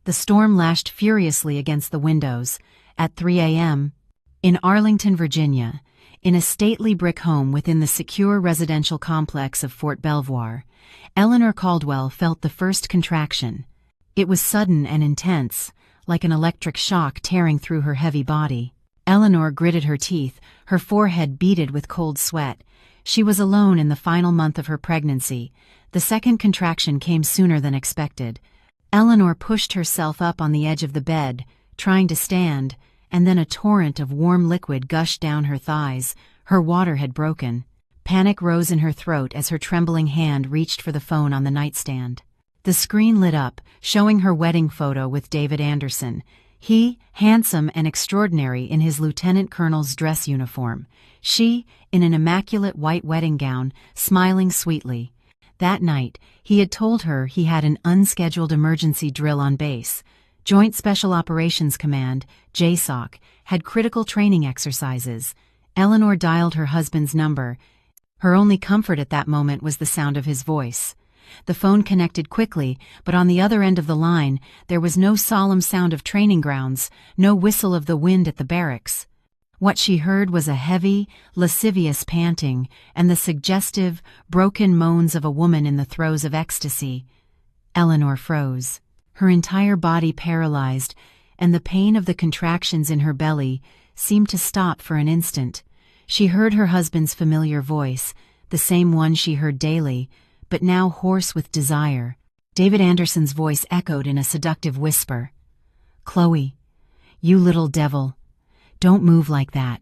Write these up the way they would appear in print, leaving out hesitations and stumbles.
The storm lashed furiously against the windows. At 3 a.m., in Arlington, Virginia, in a stately brick home within the secure residential complex of Fort Belvoir, Eleanor Caldwell felt the first contraction. It was sudden and intense, like an electric shock tearing through her heavy body. Eleanor gritted her teeth, her forehead beaded with cold sweat. She was alone in the final month of her pregnancy. The second contraction came sooner than expected. Eleanor pushed herself up on the edge of the bed, trying to stand, and then a torrent of warm liquid gushed down her thighs. Her water had broken. Panic rose in her throat as her trembling hand reached for the phone on the nightstand. The screen lit up, showing her wedding photo with David Anderson. He, handsome and extraordinary in his lieutenant colonel's dress uniform. She, in an immaculate white wedding gown, smiling sweetly. That night, he had told her he had an unscheduled emergency drill on base. Joint Special Operations Command, JSOC, had critical training exercises. Eleanor dialed her husband's number. Her only comfort at that moment was the sound of his voice. The phone connected quickly, but on the other end of the line, there was no solemn sound of training grounds, no whistle of the wind at the barracks. What she heard was a heavy, lascivious panting and the suggestive, broken moans of a woman in the throes of ecstasy. Eleanor froze, her entire body paralyzed, and the pain of the contractions in her belly seemed to stop for an instant. She heard her husband's familiar voice, the same one she heard daily, but now hoarse with desire. David Anderson's voice echoed in a seductive whisper. "Chloe, you little devil. Don't move like that.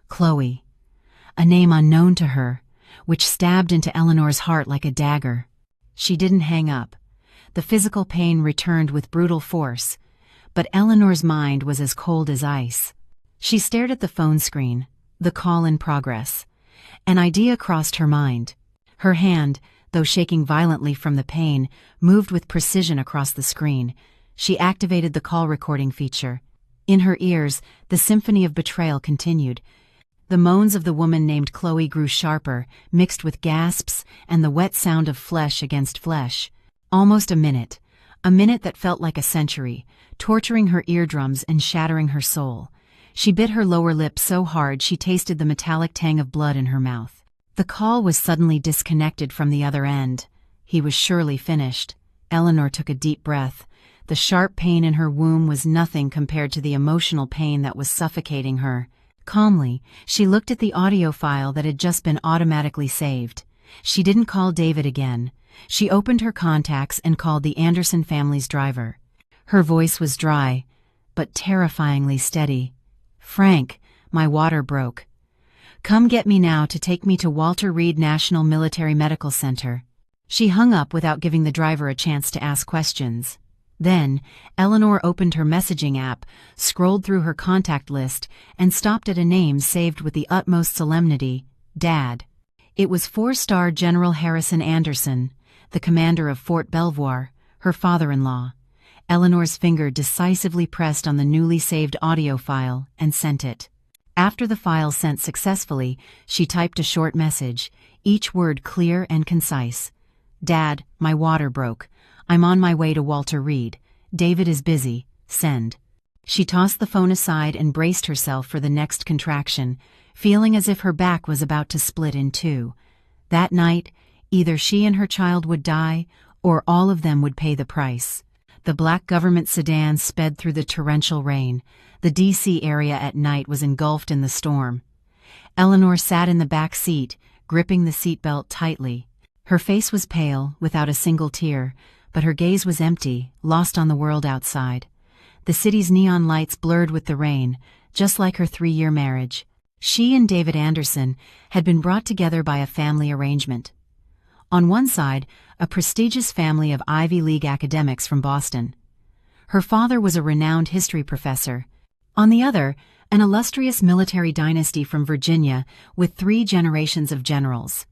Chloe." A name unknown to her, which stabbed into Eleanor's heart like a dagger. She didn't hang up. The physical pain returned with brutal force, but Eleanor's mind was as cold as ice. She stared at the phone screen, the call in progress. An idea crossed her mind. Her hand, though shaking violently from the pain, moved with precision across the screen. She activated the call recording feature. In her ears, the symphony of betrayal continued. The moans of the woman named Chloe grew sharper, mixed with gasps and the wet sound of flesh against flesh. Almost a minute that felt like a century, torturing her eardrums and shattering her soul. She bit her lower lip so hard she tasted the metallic tang of blood in her mouth. The call was suddenly disconnected from the other end. He was surely finished. Eleanor took a deep breath. The sharp pain in her womb was nothing compared to the emotional pain that was suffocating her. Calmly, she looked at the audio file that had just been automatically saved. She didn't call David again. She opened her contacts and called the Anderson family's driver. Her voice was dry, but terrifyingly steady. "Frank, my water broke. Come get me now to take me to Walter Reed National Military Medical Center." She hung up without giving the driver a chance to ask questions. Then, Eleanor opened her messaging app, scrolled through her contact list, and stopped at a name saved with the utmost solemnity: Dad. It was 4-star General Harrison Anderson, the commander of Fort Belvoir, her father-in-law. Eleanor's finger decisively pressed on the newly saved audio file and sent it. After the file sent successfully, she typed a short message, each word clear and concise. "Dad, my water broke. I'm on my way to Walter Reed. David is busy. Send." She tossed the phone aside and braced herself for the next contraction, feeling as if her back was about to split in two. That night, either she and her child would die, or all of them would pay the price. The black government sedan sped through the torrential rain. The D.C. area at night was engulfed in the storm. Eleanor sat in the back seat, gripping the seatbelt tightly. Her face was pale, without a single tear, but her gaze was empty, lost on the world outside. The city's neon lights blurred with the rain, just like her 3-year marriage. She and David Anderson had been brought together by a family arrangement. On one side, a prestigious family of Ivy League academics from Boston. Her father was a renowned history professor. On the other, an illustrious military dynasty from Virginia with 3 generations of generals.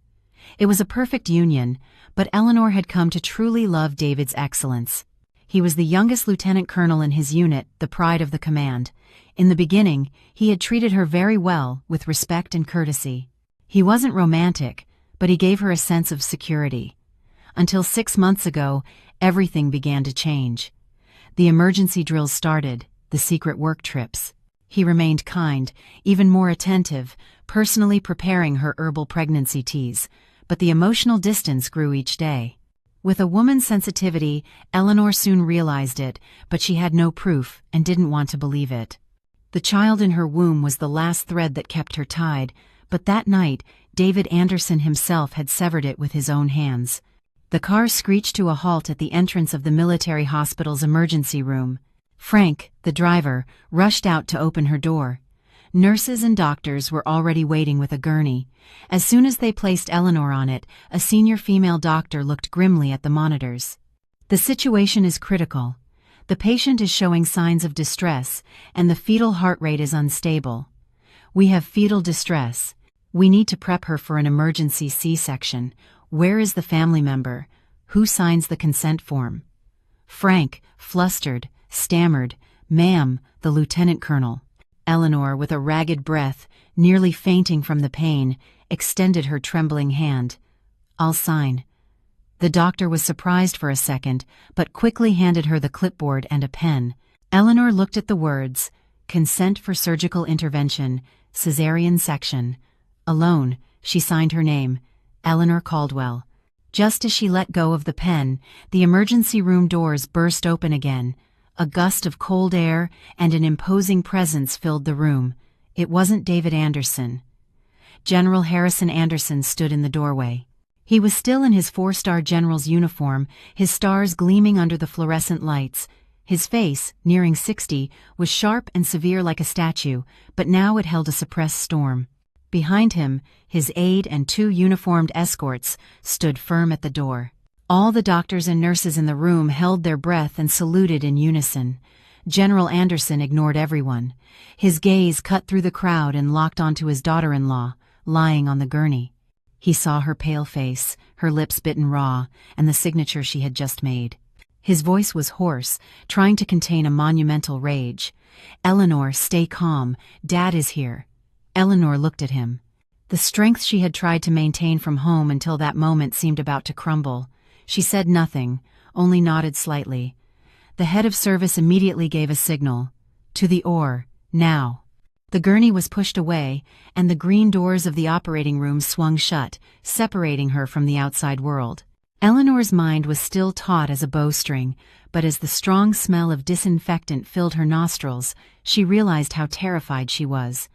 It was a perfect union, but Eleanor had come to truly love David's excellence. He was the youngest lieutenant colonel in his unit, the pride of the command. In the beginning, he had treated her very well, with respect and courtesy. He wasn't romantic, but he gave her a sense of security. Until 6 months ago, everything began to change. The emergency drills started, the secret work trips. He remained kind, even more attentive, personally preparing her herbal pregnancy teas, but the emotional distance grew each day. With a woman's sensitivity, Eleanor soon realized it, but she had no proof and didn't want to believe it. The child in her womb was the last thread that kept her tied, but that night, David Anderson himself had severed it with his own hands. The car screeched to a halt at the entrance of the military hospital's emergency room. Frank, the driver, rushed out to open her door. Nurses and doctors were already waiting with a gurney. As soon as they placed Eleanor on it, a senior female doctor looked grimly at the monitors. "The situation is critical. The patient is showing signs of distress, and the fetal heart rate is unstable. We have fetal distress. We need to prep her for an emergency C-section. Where is the family member? Who signs the consent form?" Frank, flustered, stammered, "Ma'am, the lieutenant colonel." Eleanor, with a ragged breath, nearly fainting from the pain, extended her trembling hand. "I'll sign." The doctor was surprised for a second, but quickly handed her the clipboard and a pen. Eleanor looked at the words, "Consent for surgical intervention, cesarean section." Alone, she signed her name, Eleanor Caldwell. Just as she let go of the pen, the emergency room doors burst open again. A gust of cold air and an imposing presence filled the room. It wasn't David Anderson. General Harrison Anderson stood in the doorway. He was still in his four-star general's uniform, his stars gleaming under the fluorescent lights. His face, nearing 60, was sharp and severe like a statue, but now it held a suppressed storm. Behind him, his aide and two uniformed escorts stood firm at the door. All the doctors and nurses in the room held their breath and saluted in unison. General Anderson ignored everyone. His gaze cut through the crowd and locked onto his daughter-in-law, lying on the gurney. He saw her pale face, her lips bitten raw, and the signature she had just made. His voice was hoarse, trying to contain a monumental rage. "Eleanor, stay calm. Dad is here." Eleanor looked at him. The strength she had tried to maintain from home until that moment seemed about to crumble. She said nothing, only nodded slightly. The head of service immediately gave a signal. "To the oar, now." The gurney was pushed away, and the green doors of the operating room swung shut, separating her from the outside world. Eleanor's mind was still taut as a bowstring, but as the strong smell of disinfectant filled her nostrils, she realized how terrified she was.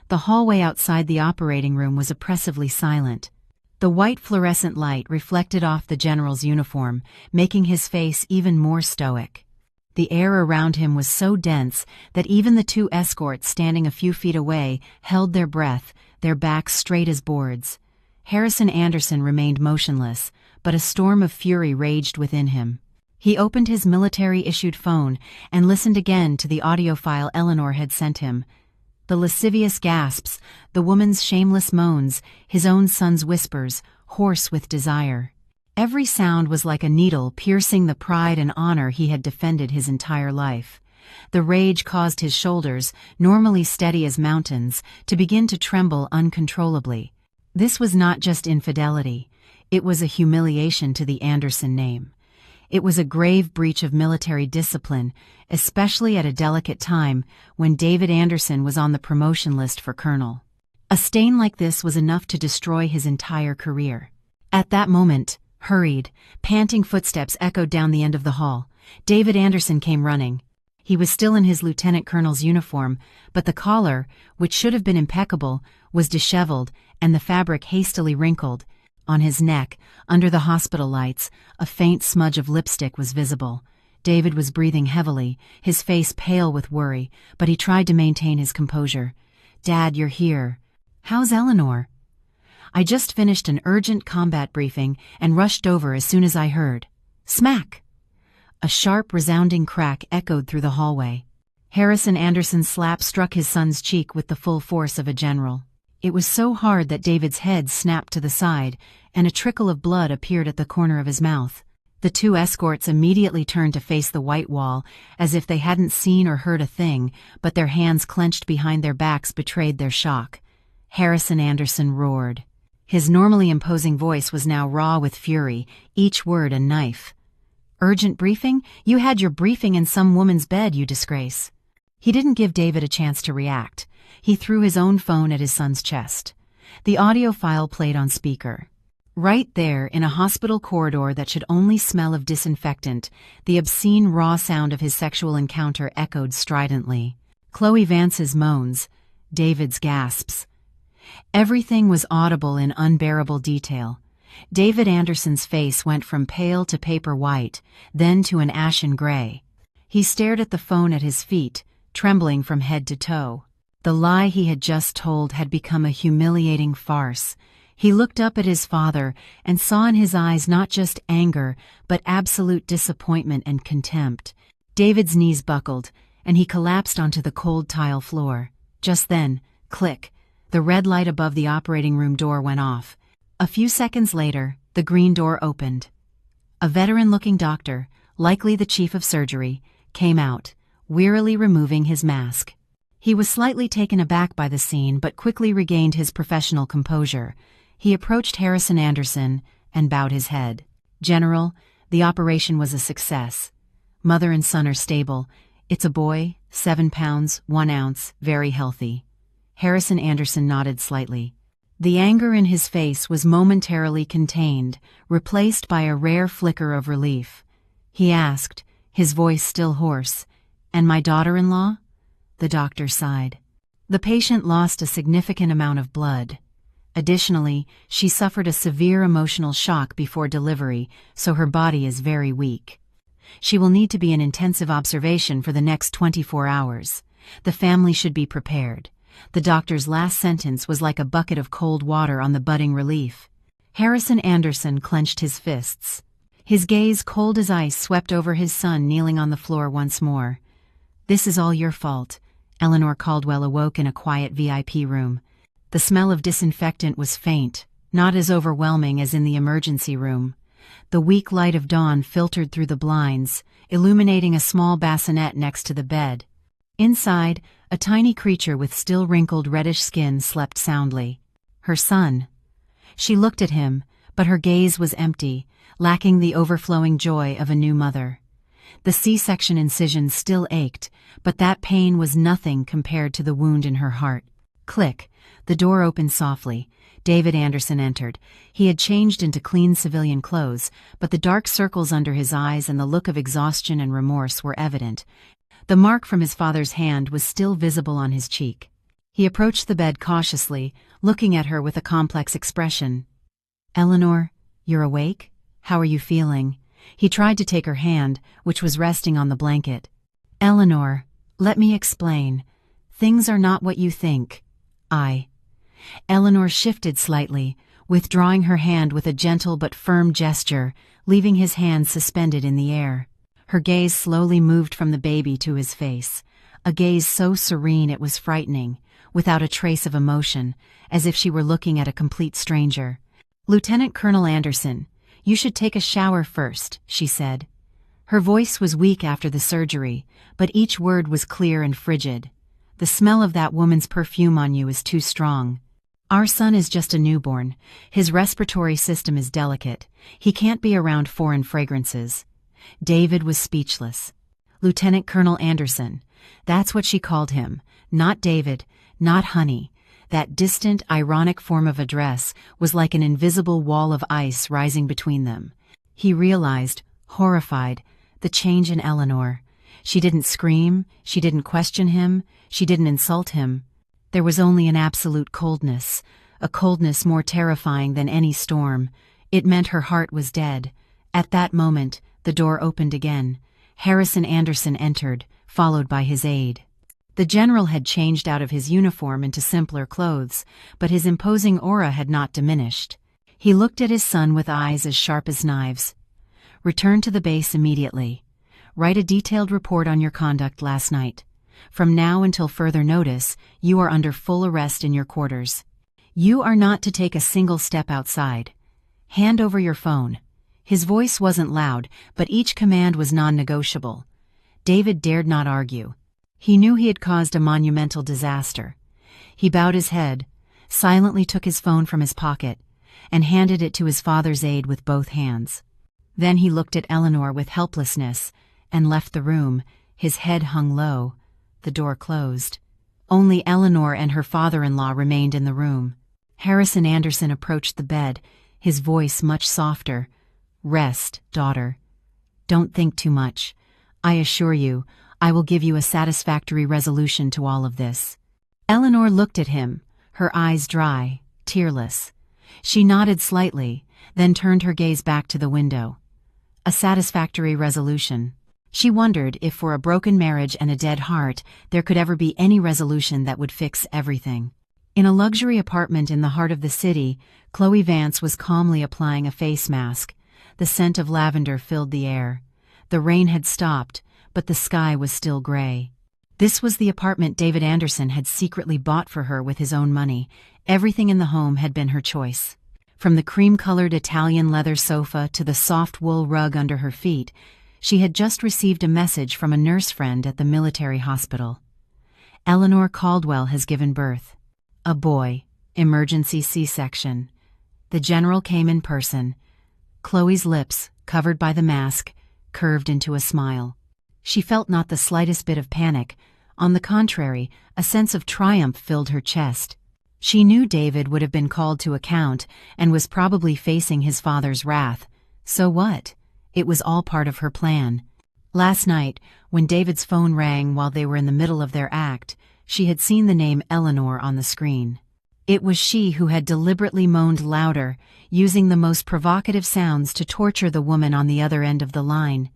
The hallway outside the operating room was oppressively silent. The white fluorescent light reflected off the general's uniform, making his face even more stoic. The air around him was so dense that even the two escorts standing a few feet away held their breath, their backs straight as boards. Harrison Anderson remained motionless, but a storm of fury raged within him. He opened his military-issued phone and listened again to the audio file Eleanor had sent him. The lascivious gasps, the woman's shameless moans, his own son's whispers, hoarse with desire. Every sound was like a needle piercing the pride and honor he had defended his entire life. The rage caused his shoulders, normally steady as mountains, to begin to tremble uncontrollably. This was not just infidelity. It was a humiliation to the Anderson name. It was a grave breach of military discipline, especially at a delicate time when David Anderson was on the promotion list for colonel. A stain like this was enough to destroy his entire career. At that moment, hurried, panting footsteps echoed down the end of the hall. David Anderson came running. He was still in his lieutenant colonel's uniform, but the collar, which should have been impeccable, was disheveled and the fabric hastily wrinkled. On his neck, under the hospital lights, a faint smudge of lipstick was visible. David was breathing heavily, his face pale with worry, but he tried to maintain his composure. "Dad, you're here. How's Eleanor?" "I just finished an urgent combat briefing and rushed over as soon as I heard." Smack! A sharp, resounding crack echoed through the hallway. Harrison Anderson's slap struck his son's cheek with the full force of a general. It was so hard that David's head snapped to the side, and a trickle of blood appeared at the corner of his mouth. The two escorts immediately turned to face the white wall, as if they hadn't seen or heard a thing, but their hands clenched behind their backs betrayed their shock. Harrison Anderson roared. His normally imposing voice was now raw with fury, each word a knife. Urgent briefing? You had your briefing in some woman's bed, you disgrace. He didn't give David a chance to react. He threw his own phone at his son's chest. The audio file played on speaker. Right there, in a hospital corridor that should only smell of disinfectant, the obscene raw sound of his sexual encounter echoed stridently. Chloe Vance's moans, David's gasps. Everything was audible in unbearable detail. David Anderson's face went from pale to paper white, then to an ashen gray. He stared at the phone at his feet, trembling from head to toe. The lie he had just told had become a humiliating farce. He looked up at his father and saw in his eyes not just anger, but absolute disappointment and contempt. David's knees buckled, and he collapsed onto the cold tile floor. Just then, click, the red light above the operating room door went off. A few seconds later, the green door opened. A veteran-looking doctor, likely the chief of surgery, came out, wearily removing his mask. He was slightly taken aback by the scene but quickly regained his professional composure. He approached Harrison Anderson and bowed his head. "General, the operation was a success. Mother and son are stable. It's a boy, 7 pounds, 1 ounce, very healthy." Harrison Anderson nodded slightly. The anger in his face was momentarily contained, replaced by a rare flicker of relief. He asked, his voice still hoarse, "And my daughter-in-law?" The doctor sighed. "The patient lost a significant amount of blood. Additionally, she suffered a severe emotional shock before delivery, so her body is very weak. She will need to be in intensive observation for the next 24 hours. The family should be prepared." The doctor's last sentence was like a bucket of cold water on the budding relief. Harrison Anderson clenched his fists. His gaze, cold as ice, swept over his son kneeling on the floor once more. "This is all your fault." Eleanor Caldwell awoke in a quiet VIP room. The smell of disinfectant was faint, not as overwhelming as in the emergency room. The weak light of dawn filtered through the blinds, illuminating a small bassinet next to the bed. Inside, a tiny creature with still wrinkled reddish skin slept soundly. Her son. She looked at him, but her gaze was empty, lacking the overflowing joy of a new mother. The C-section incision still ached, but that pain was nothing compared to the wound in her heart. Click. The door opened softly. David Anderson entered. He had changed into clean civilian clothes, but the dark circles under his eyes and the look of exhaustion and remorse were evident. The mark from his father's hand was still visible on his cheek. He approached the bed cautiously, looking at her with a complex expression. "Eleanor, you're awake? How are you feeling?" He tried to take her hand, which was resting on the blanket. "Eleanor, let me explain. Things are not what you think. Eleanor shifted slightly, withdrawing her hand with a gentle but firm gesture, leaving his hand suspended in the air. Her gaze slowly moved from the baby to his face, a gaze so serene it was frightening, without a trace of emotion, as if she were looking at a complete stranger. "Lieutenant Colonel Anderson, you should take a shower first," she said. Her voice was weak after the surgery, but each word was clear and frigid. "The smell of that woman's perfume on you is too strong. Our son is just a newborn. His respiratory system is delicate. He can't be around foreign fragrances." David was speechless. Lieutenant Colonel Anderson. That's what she called him. Not David, not honey. That distant, ironic form of address was like an invisible wall of ice rising between them. He realized, horrified, the change in Eleanor. She didn't scream, she didn't question him, she didn't insult him. There was only an absolute coldness, a coldness more terrifying than any storm. It meant her heart was dead. At that moment, the door opened again. Harrison Anderson entered, followed by his aide. The general had changed out of his uniform into simpler clothes, but his imposing aura had not diminished. He looked at his son with eyes as sharp as knives. "Return to the base immediately. Write a detailed report on your conduct last night. From now until further notice, you are under full arrest in your quarters. You are not to take a single step outside. Hand over your phone." His voice wasn't loud, but each command was non-negotiable. David dared not argue. He knew he had caused a monumental disaster. He bowed his head, silently took his phone from his pocket, and handed it to his father's aide with both hands. Then he looked at Eleanor with helplessness and left the room, his head hung low. The door closed. Only Eleanor and her father-in-law remained in the room. Harrison Anderson approached the bed, his voice much softer. "Rest, daughter. Don't think too much. I assure you, I will give you a satisfactory resolution to all of this." Eleanor looked at him, her eyes dry, tearless. She nodded slightly, then turned her gaze back to the window. A satisfactory resolution. She wondered if for a broken marriage and a dead heart there could ever be any resolution that would fix everything. In a luxury apartment in the heart of the city, Chloe Vance was calmly applying a face mask. The scent of lavender filled the air. The rain had stopped, but the sky was still gray. This was the apartment David Anderson had secretly bought for her with his own money. Everything in the home had been her choice. From the cream-colored Italian leather sofa to the soft wool rug under her feet, she had just received a message from a nurse friend at the military hospital. Eleanor Caldwell has given birth. A boy. Emergency C-section. The general came in person. Chloe's lips, covered by the mask, curved into a smile. She felt not the slightest bit of panic. On the contrary, a sense of triumph filled her chest. She knew David would have been called to account and was probably facing his father's wrath. So what? It was all part of her plan. Last night, when David's phone rang while they were in the middle of their act, she had seen the name Eleanor on the screen. It was she who had deliberately moaned louder, using the most provocative sounds to torture the woman on the other end of the line.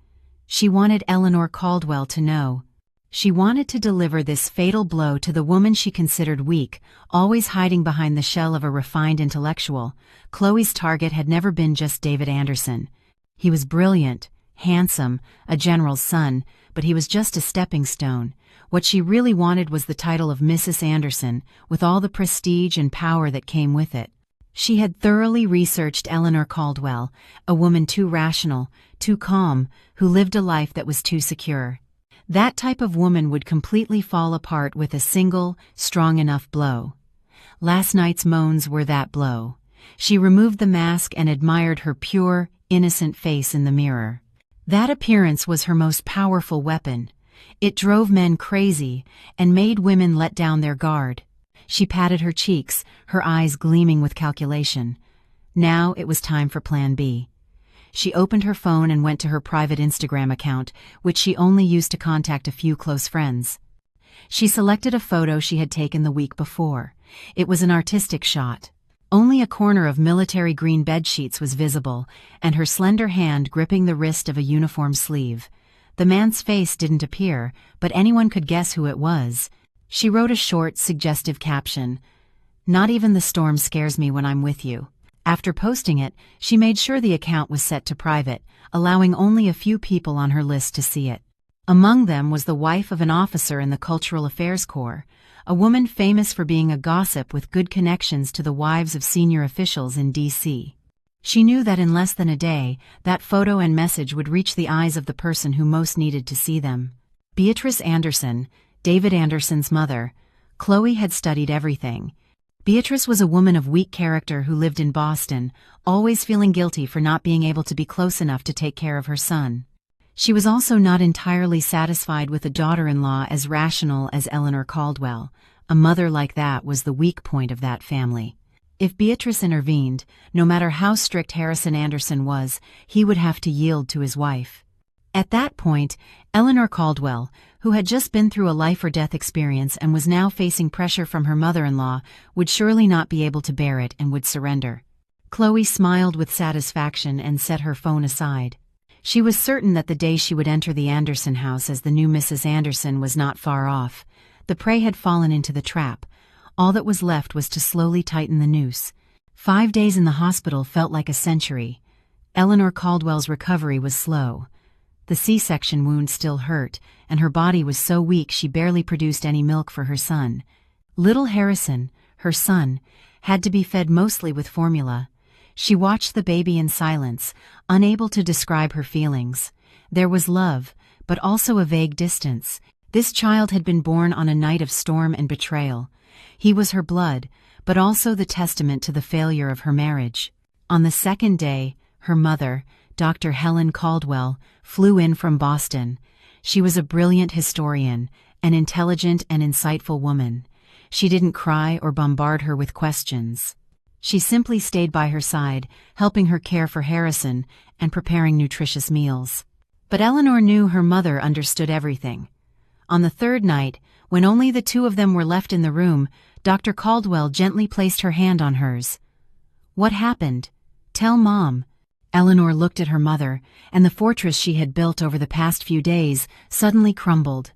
She wanted Eleanor Caldwell to know. She wanted to deliver this fatal blow to the woman she considered weak, always hiding behind the shell of a refined intellectual. Chloe's target had never been just David Anderson. He was brilliant, handsome, a general's son, but he was just a stepping stone. What she really wanted was the title of Mrs. Anderson, with all the prestige and power that came with it. She had thoroughly researched Eleanor Caldwell, a woman too rational, too calm, who lived a life that was too secure. That type of woman would completely fall apart with a single, strong enough blow. Last night's moans were that blow. She removed the mask and admired her pure, innocent face in the mirror. That appearance was her most powerful weapon. It drove men crazy and made women let down their guard. She patted her cheeks, her eyes gleaming with calculation. Now it was time for Plan B. She opened her phone and went to her private Instagram account, which she only used to contact a few close friends. She selected a photo she had taken the week before. It was an artistic shot. Only a corner of military green bedsheets was visible, and her slender hand gripping the wrist of a uniform sleeve. The man's face didn't appear, but anyone could guess who it was. She wrote a short, suggestive caption, "Not even the storm scares me when I'm with you." After posting it, she made sure the account was set to private, allowing only a few people on her list to see it. Among them was the wife of an officer in the Cultural Affairs Corps, a woman famous for being a gossip with good connections to the wives of senior officials in D.C. She knew that in less than a day, that photo and message would reach the eyes of the person who most needed to see them. Beatrice Anderson, David Anderson's mother. Chloe had studied everything. Beatrice was a woman of weak character who lived in Boston, always feeling guilty for not being able to be close enough to take care of her son. She was also not entirely satisfied with a daughter-in-law as rational as Eleanor Caldwell. A mother like that was the weak point of that family. If Beatrice intervened, no matter how strict Harrison Anderson was, he would have to yield to his wife. At that point, Eleanor Caldwell, who had just been through a life-or-death experience and was now facing pressure from her mother-in-law, would surely not be able to bear it and would surrender. Chloe smiled with satisfaction and set her phone aside. She was certain that the day she would enter the Anderson house as the new Mrs. Anderson was not far off. The prey had fallen into the trap. All that was left was to slowly tighten the noose. 5 days in the hospital felt like a century. Eleanor Caldwell's recovery was slow. The C-section wound still hurt, and her body was so weak she barely produced any milk for her son. Little Harrison, her son, had to be fed mostly with formula. She watched the baby in silence, unable to describe her feelings. There was love, but also a vague distance. This child had been born on a night of storm and betrayal. He was her blood, but also the testament to the failure of her marriage. On the second day, her mother, Dr. Helen Caldwell, flew in from Boston. She was a brilliant historian, an intelligent and insightful woman. She didn't cry or bombard her with questions. She simply stayed by her side, helping her care for Harrison and preparing nutritious meals. But Eleanor knew her mother understood everything. On the third night, when only the two of them were left in the room, Dr. Caldwell gently placed her hand on hers. "What happened? Tell Mom." Eleanor looked at her mother, and the fortress she had built over the past few days suddenly crumbled.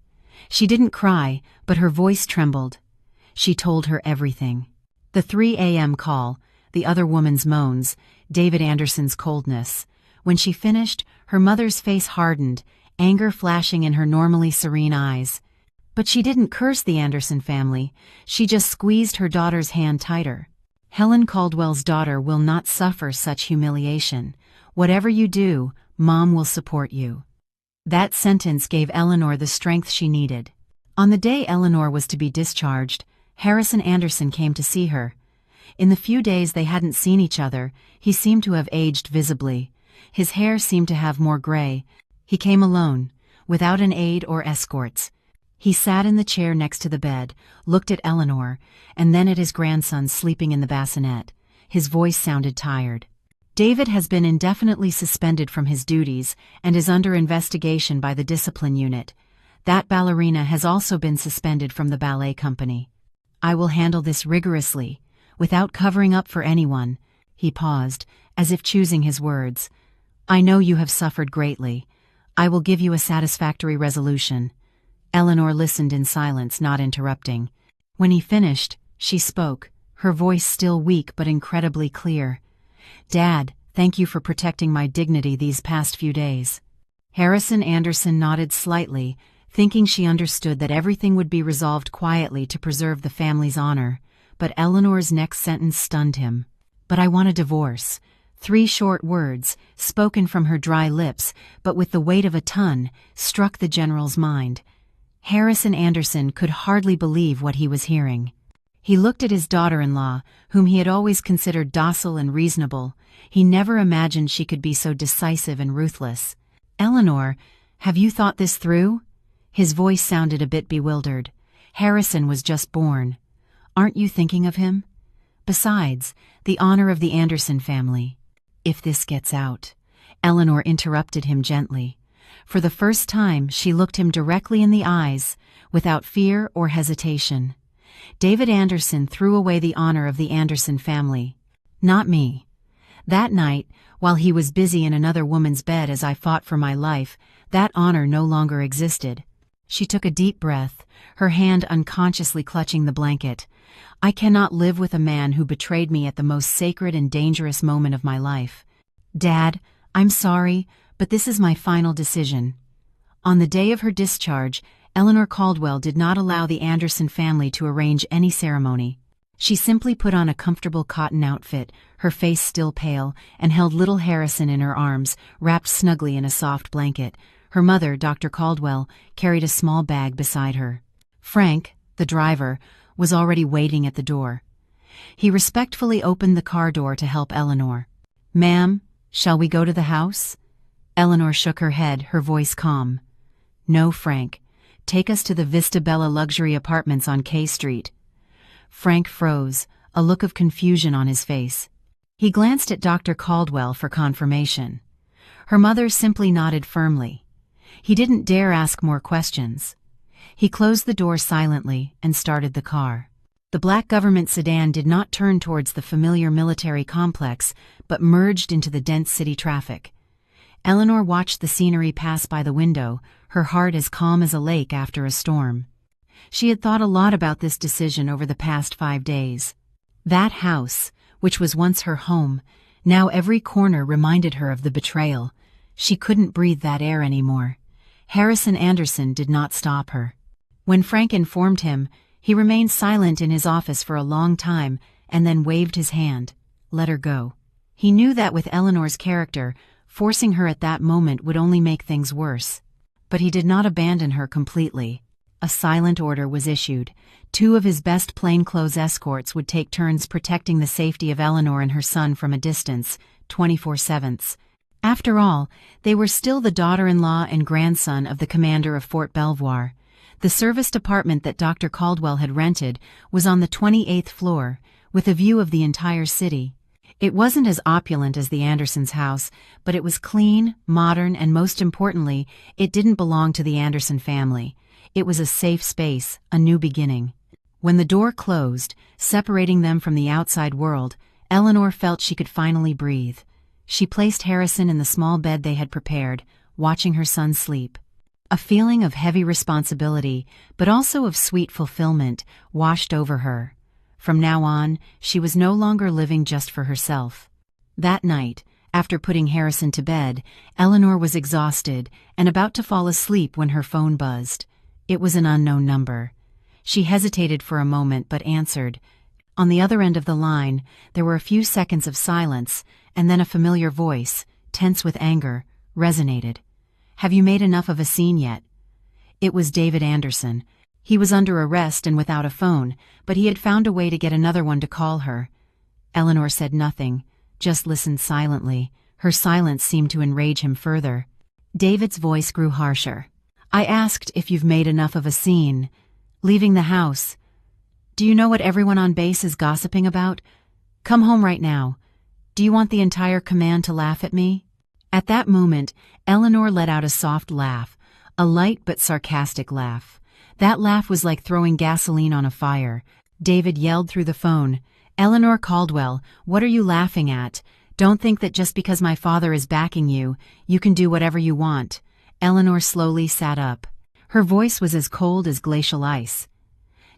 She didn't cry, but her voice trembled. She told her everything. The 3 a.m. call, the other woman's moans, David Anderson's coldness. When she finished, her mother's face hardened, anger flashing in her normally serene eyes. But she didn't curse the Anderson family. She just squeezed her daughter's hand tighter. "Helen Caldwell's daughter will not suffer such humiliation. Whatever you do, Mom will support you." That sentence gave Eleanor the strength she needed. On the day Eleanor was to be discharged, Harrison Anderson came to see her. In the few days they hadn't seen each other, he seemed to have aged visibly. His hair seemed to have more gray. He came alone, without an aide or escorts. He sat in the chair next to the bed, looked at Eleanor, and then at his grandson sleeping in the bassinet. His voice sounded tired. "David has been indefinitely suspended from his duties and is under investigation by the discipline unit. That ballerina has also been suspended from the ballet company. I will handle this rigorously, without covering up for anyone." He paused, as if choosing his words. "I know you have suffered greatly. I will give you a satisfactory resolution." Eleanor listened in silence, not interrupting. When he finished, she spoke, her voice still weak but incredibly clear. "Dad, thank you for protecting my dignity these past few days." Harrison Anderson nodded slightly, thinking she understood that everything would be resolved quietly to preserve the family's honor. But Eleanor's next sentence stunned him. "But I want a divorce." 3 short words, spoken from her dry lips, but with the weight of a ton, struck the general's mind. Harrison Anderson could hardly believe what he was hearing. He looked at his daughter-in-law, whom he had always considered docile and reasonable. He never imagined she could be so decisive and ruthless. "Eleanor, have you thought this through?" His voice sounded a bit bewildered. "Harrison was just born. Aren't you thinking of him? Besides, the honor of the Anderson family." "If this gets out," Eleanor interrupted him gently. For the first time, she looked him directly in the eyes, without fear or hesitation. "David Anderson threw away the honor of the Anderson family. Not me. That night, while he was busy in another woman's bed as I fought for my life, that honor no longer existed." She took a deep breath, her hand unconsciously clutching the blanket. "I cannot live with a man who betrayed me at the most sacred and dangerous moment of my life. Dad, I'm sorry, but this is my final decision." On the day of her discharge, Eleanor Caldwell did not allow the Anderson family to arrange any ceremony. She simply put on a comfortable cotton outfit, her face still pale, and held little Harrison in her arms, wrapped snugly in a soft blanket. Her mother, Dr. Caldwell, carried a small bag beside her. Frank, the driver, was already waiting at the door. He respectfully opened the car door to help Eleanor. "Ma'am, shall we go to the house?" Eleanor shook her head, her voice calm. "No, Frank. Take us to the Vista Bella luxury apartments on K Street." Frank froze, a look of confusion on his face. He glanced at Dr. Caldwell for confirmation. Her mother simply nodded firmly. He didn't dare ask more questions. He closed the door silently and started the car. The black government sedan did not turn towards the familiar military complex, but merged into the dense city traffic. Eleanor watched the scenery pass by the window, her heart as calm as a lake after a storm. She had thought a lot about this decision over the past 5 days. That house, which was once her home, now every corner reminded her of the betrayal. She couldn't breathe that air anymore. Harrison Anderson did not stop her. When Frank informed him, he remained silent in his office for a long time and then waved his hand. Let her go. He knew that with Eleanor's character, forcing her at that moment would only make things worse. But he did not abandon her completely. A silent order was issued. 2 of his best plainclothes escorts would take turns protecting the safety of Eleanor and her son from a distance, 24/7. After all, they were still the daughter-in-law and grandson of the commander of Fort Belvoir. The serviced apartment that Dr. Caldwell had rented was on the 28th floor, with a view of the entire city. It wasn't as opulent as the Andersons' house, but it was clean, modern, and most importantly, it didn't belong to the Anderson family. It was a safe space, a new beginning. When the door closed, separating them from the outside world, Eleanor felt she could finally breathe. She placed Harrison in the small bed they had prepared, watching her son sleep. A feeling of heavy responsibility, but also of sweet fulfillment, washed over her. From now on, she was no longer living just for herself. That night, after putting Harrison to bed, Eleanor was exhausted and about to fall asleep when her phone buzzed. It was an unknown number. She hesitated for a moment but answered. On the other end of the line, there were a few seconds of silence, and then a familiar voice, tense with anger, resonated. "Have you made enough of a scene yet?" It was David Anderson. He was under arrest and without a phone, but he had found a way to get another one to call her. Eleanor said nothing, just listened silently. Her silence seemed to enrage him further. David's voice grew harsher. "I asked if you've made enough of a scene. Leaving the house. Do you know what everyone on base is gossiping about? Come home right now. Do you want the entire command to laugh at me?" At that moment, Eleanor let out a soft laugh, a light but sarcastic laugh. That laugh was like throwing gasoline on a fire. David yelled through the phone, "Eleanor Caldwell, what are you laughing at? Don't think that just because my father is backing you, you can do whatever you want." Eleanor slowly sat up. Her voice was as cold as glacial ice.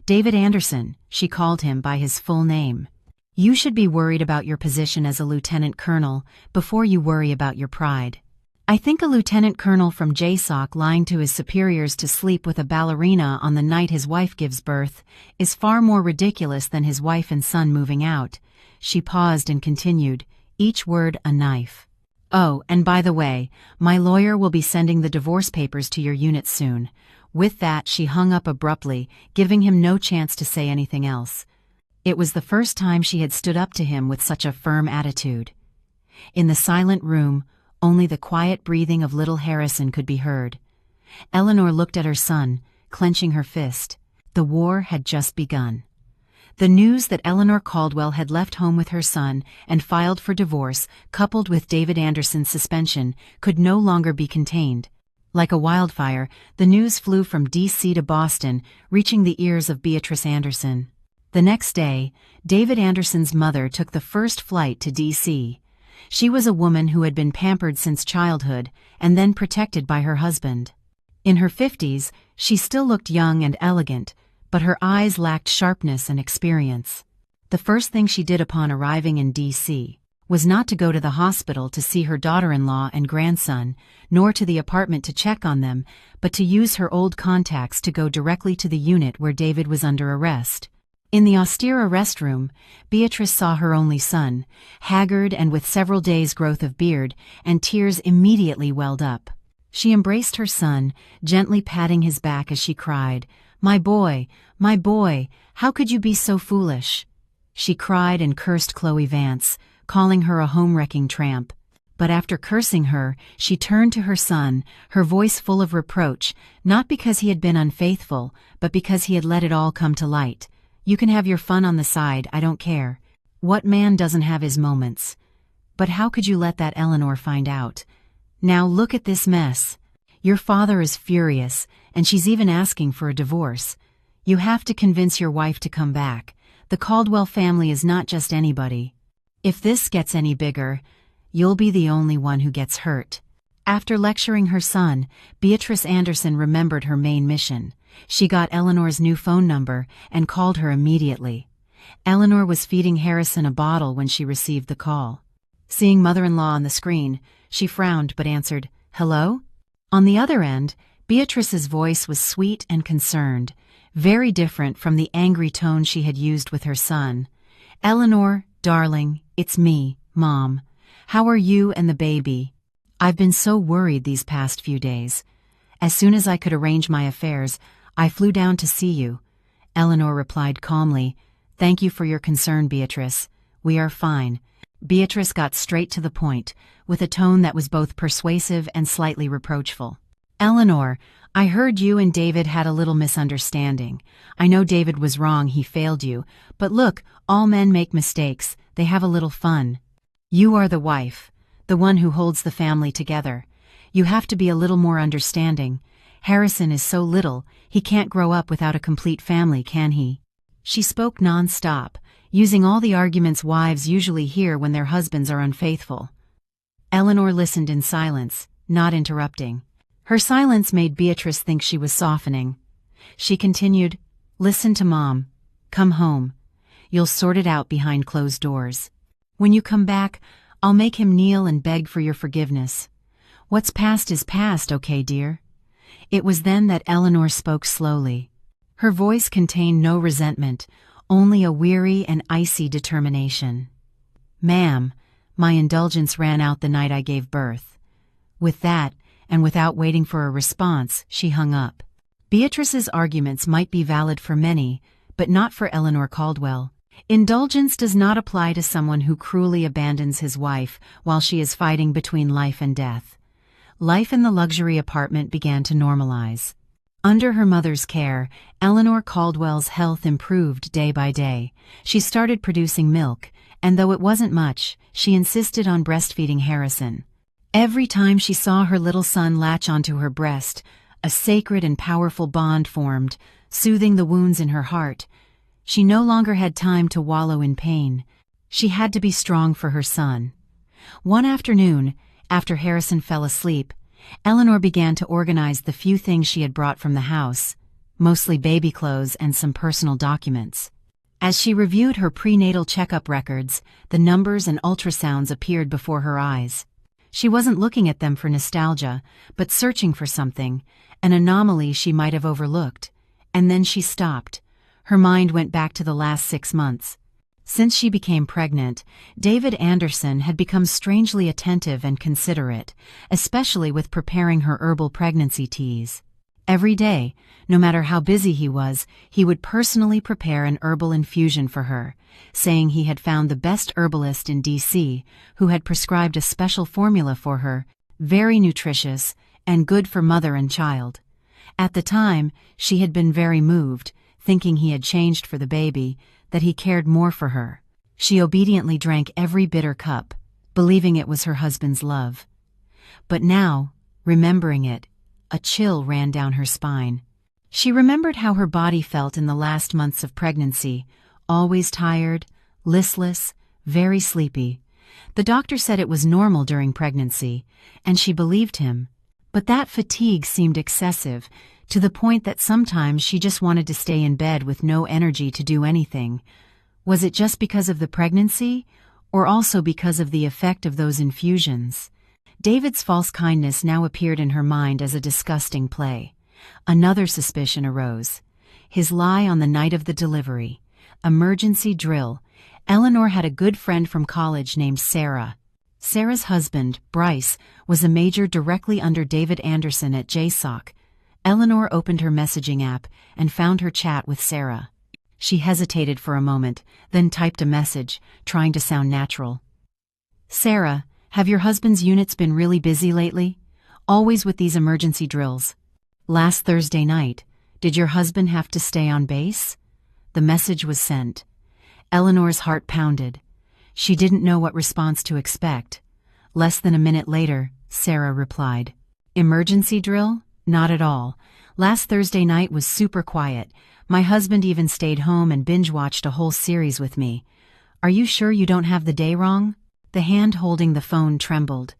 "David Anderson," she called him by his full name. "You should be worried about your position as a lieutenant colonel before you worry about your pride. I think a lieutenant colonel from JSOC lying to his superiors to sleep with a ballerina on the night his wife gives birth is far more ridiculous than his wife and son moving out." She paused and continued, each word a knife. "Oh, and by the way, my lawyer will be sending the divorce papers to your unit soon." With that, she hung up abruptly, giving him no chance to say anything else. It was the first time she had stood up to him with such a firm attitude. In the silent room, only the quiet breathing of little Harrison could be heard. Eleanor looked at her son, clenching her fist. The war had just begun. The news that Eleanor Caldwell had left home with her son and filed for divorce, coupled with David Anderson's suspension, could no longer be contained. Like a wildfire, the news flew from D.C. to Boston, reaching the ears of Beatrice Anderson. The next day, David Anderson's mother took the first flight to D.C. She was a woman who had been pampered since childhood and then protected by her husband. In her 50s, she still looked young and elegant, but her eyes lacked sharpness and experience. The first thing she did upon arriving in D.C. was not to go to the hospital to see her daughter-in-law and grandson, nor to the apartment to check on them, but to use her old contacts to go directly to the unit where David was under arrest. In the austere arrest room, Beatrice saw her only son, haggard and with several days' growth of beard, and tears immediately welled up. She embraced her son, gently patting his back as she cried, my boy, how could you be so foolish?" She cried and cursed Chloe Vance, calling her a home-wrecking tramp. But after cursing her, she turned to her son, her voice full of reproach, not because he had been unfaithful, but because he had let it all come to light. "You can have your fun on the side, I don't care. What man doesn't have his moments? But how could you let that Eleanor find out? Now look at this mess. Your father is furious, and she's even asking for a divorce. You have to convince your wife to come back. The Caldwell family is not just anybody. If this gets any bigger, you'll be the only one who gets hurt." After lecturing her son, Beatrice Anderson remembered her main mission. She got Eleanor's new phone number and called her immediately. Eleanor was feeding Harrison a bottle when she received the call. Seeing mother-in-law on the screen, she frowned but answered, "Hello?" On the other end, Beatrice's voice was sweet and concerned, very different from the angry tone she had used with her son. "Eleanor, darling, it's me, Mom. How are you and the baby? I've been so worried these past few days. As soon as I could arrange my affairs, I flew down to see you." Eleanor replied calmly, "Thank you for your concern, Beatrice. We are fine." Beatrice got straight to the point, with a tone that was both persuasive and slightly reproachful. "Eleanor, I heard you and David had a little misunderstanding. I know David was wrong, he failed you, but look, all men make mistakes, they have a little fun. You are the wife, the one who holds the family together. You have to be a little more understanding. Harrison is so little, he can't grow up without a complete family, can he?" She spoke non-stop, using all the arguments wives usually hear when their husbands are unfaithful. Eleanor listened in silence, not interrupting. Her silence made Beatrice think she was softening. She continued, "Listen to Mom. Come home. You'll sort it out behind closed doors. When you come back, I'll make him kneel and beg for your forgiveness. What's past is past, okay, dear?" It was then that Eleanor spoke slowly. Her voice contained no resentment, only a weary and icy determination. "Ma'am, my indulgence ran out the night I gave birth." With that, and without waiting for a response, she hung up. Beatrice's arguments might be valid for many, but not for Eleanor Caldwell. Indulgence does not apply to someone who cruelly abandons his wife while she is fighting between life and death. Life in the luxury apartment began to normalize. Under her mother's care, Eleanor Caldwell's health improved day by day. She started producing milk, and though it wasn't much, she insisted on breastfeeding Harrison. Every time she saw her little son latch onto her breast, a sacred and powerful bond formed, soothing the wounds in her heart. She no longer had time to wallow in pain. She had to be strong for her son. One afternoon, after Harrison fell asleep, Eleanor began to organize the few things she had brought from the house, mostly baby clothes and some personal documents. As she reviewed her prenatal checkup records, the numbers and ultrasounds appeared before her eyes. She wasn't looking at them for nostalgia, but searching for something, an anomaly she might have overlooked. And then she stopped. Her mind went back to the last 6 months. Since she became pregnant, David Anderson had become strangely attentive and considerate, especially with preparing her herbal pregnancy teas. Every day, no matter how busy he was, he would personally prepare an herbal infusion for her, saying he had found the best herbalist in D.C. who had prescribed a special formula for her, very nutritious and good for mother and child. At the time, she had been very moved, thinking he had changed for the baby, that he cared more for her. She obediently drank every bitter cup, believing it was her husband's love. But now, remembering it, a chill ran down her spine. She remembered how her body felt in the last months of pregnancy, always tired, listless, very sleepy. The doctor said it was normal during pregnancy, and she believed him. But that fatigue seemed excessive, to the point that sometimes she just wanted to stay in bed with no energy to do anything. Was it just because of the pregnancy, or also because of the effect of those infusions? David's false kindness now appeared in her mind as a disgusting play. Another suspicion arose. His lie on the night of the delivery. Emergency drill. Eleanor had a good friend from college named Sarah. Sarah's husband, Bryce, was a major directly under David Anderson at JSOC. Eleanor opened her messaging app and found her chat with Sarah. She hesitated for a moment, then typed a message, trying to sound natural. "Sarah, have your husband's units been really busy lately? Always with these emergency drills. Last Thursday night, did your husband have to stay on base?" The message was sent. Eleanor's heart pounded. She didn't know what response to expect. Less than a minute later, Sarah replied, "Emergency drill? Not at all. Last Thursday night was super quiet. My husband even stayed home and binge-watched a whole series with me. Are you sure you don't have the day wrong?" The hand holding the phone trembled.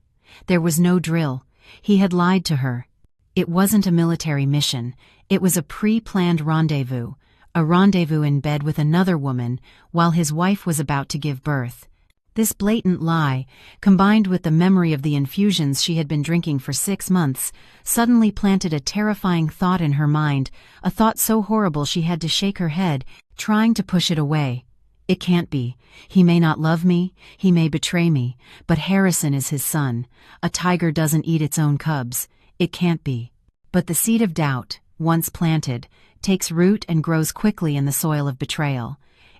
There was no drill. He had lied to her. It wasn't a military mission. It was a pre-planned rendezvous. A rendezvous in bed with another woman while his wife was about to give birth. This blatant lie, combined with the memory of the infusions she had been drinking for 6 months, suddenly planted a terrifying thought in her mind, a thought so horrible she had to shake her head, trying to push it away. It can't be. He may not love me, he may betray me, but Harrison is his son. A tiger doesn't eat its own cubs. It can't be. But the seed of doubt, once planted, takes root and grows quickly in the soil of betrayal.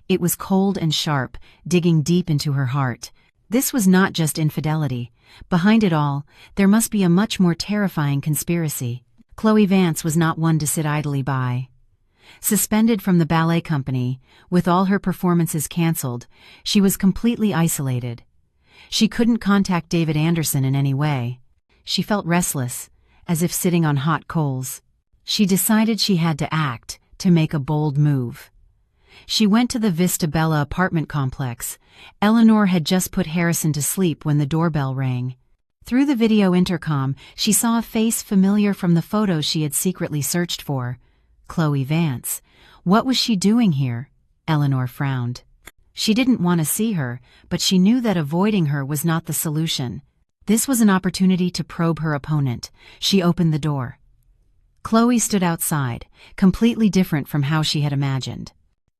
It was cold and sharp, digging deep into her heart. This was not just infidelity. Behind it all, there must be a much more terrifying conspiracy. Chloe Vance was not one to sit idly by. Suspended from the ballet company, with all her performances canceled, she was completely isolated. She couldn't contact David Anderson in any way. She felt restless, as if sitting on hot coals. She decided she had to act, to make a bold move. She went to the Vista Bella apartment complex. Eleanor had just put Harrison to sleep when the doorbell rang. Through the video intercom, she saw a face familiar from the photos she had secretly searched for. Chloe Vance. What was she doing here? Eleanor frowned. She didn't want to see her, but she knew that avoiding her was not the solution. This was an opportunity to probe her opponent. She opened the door. Chloe stood outside, completely different from how she had imagined.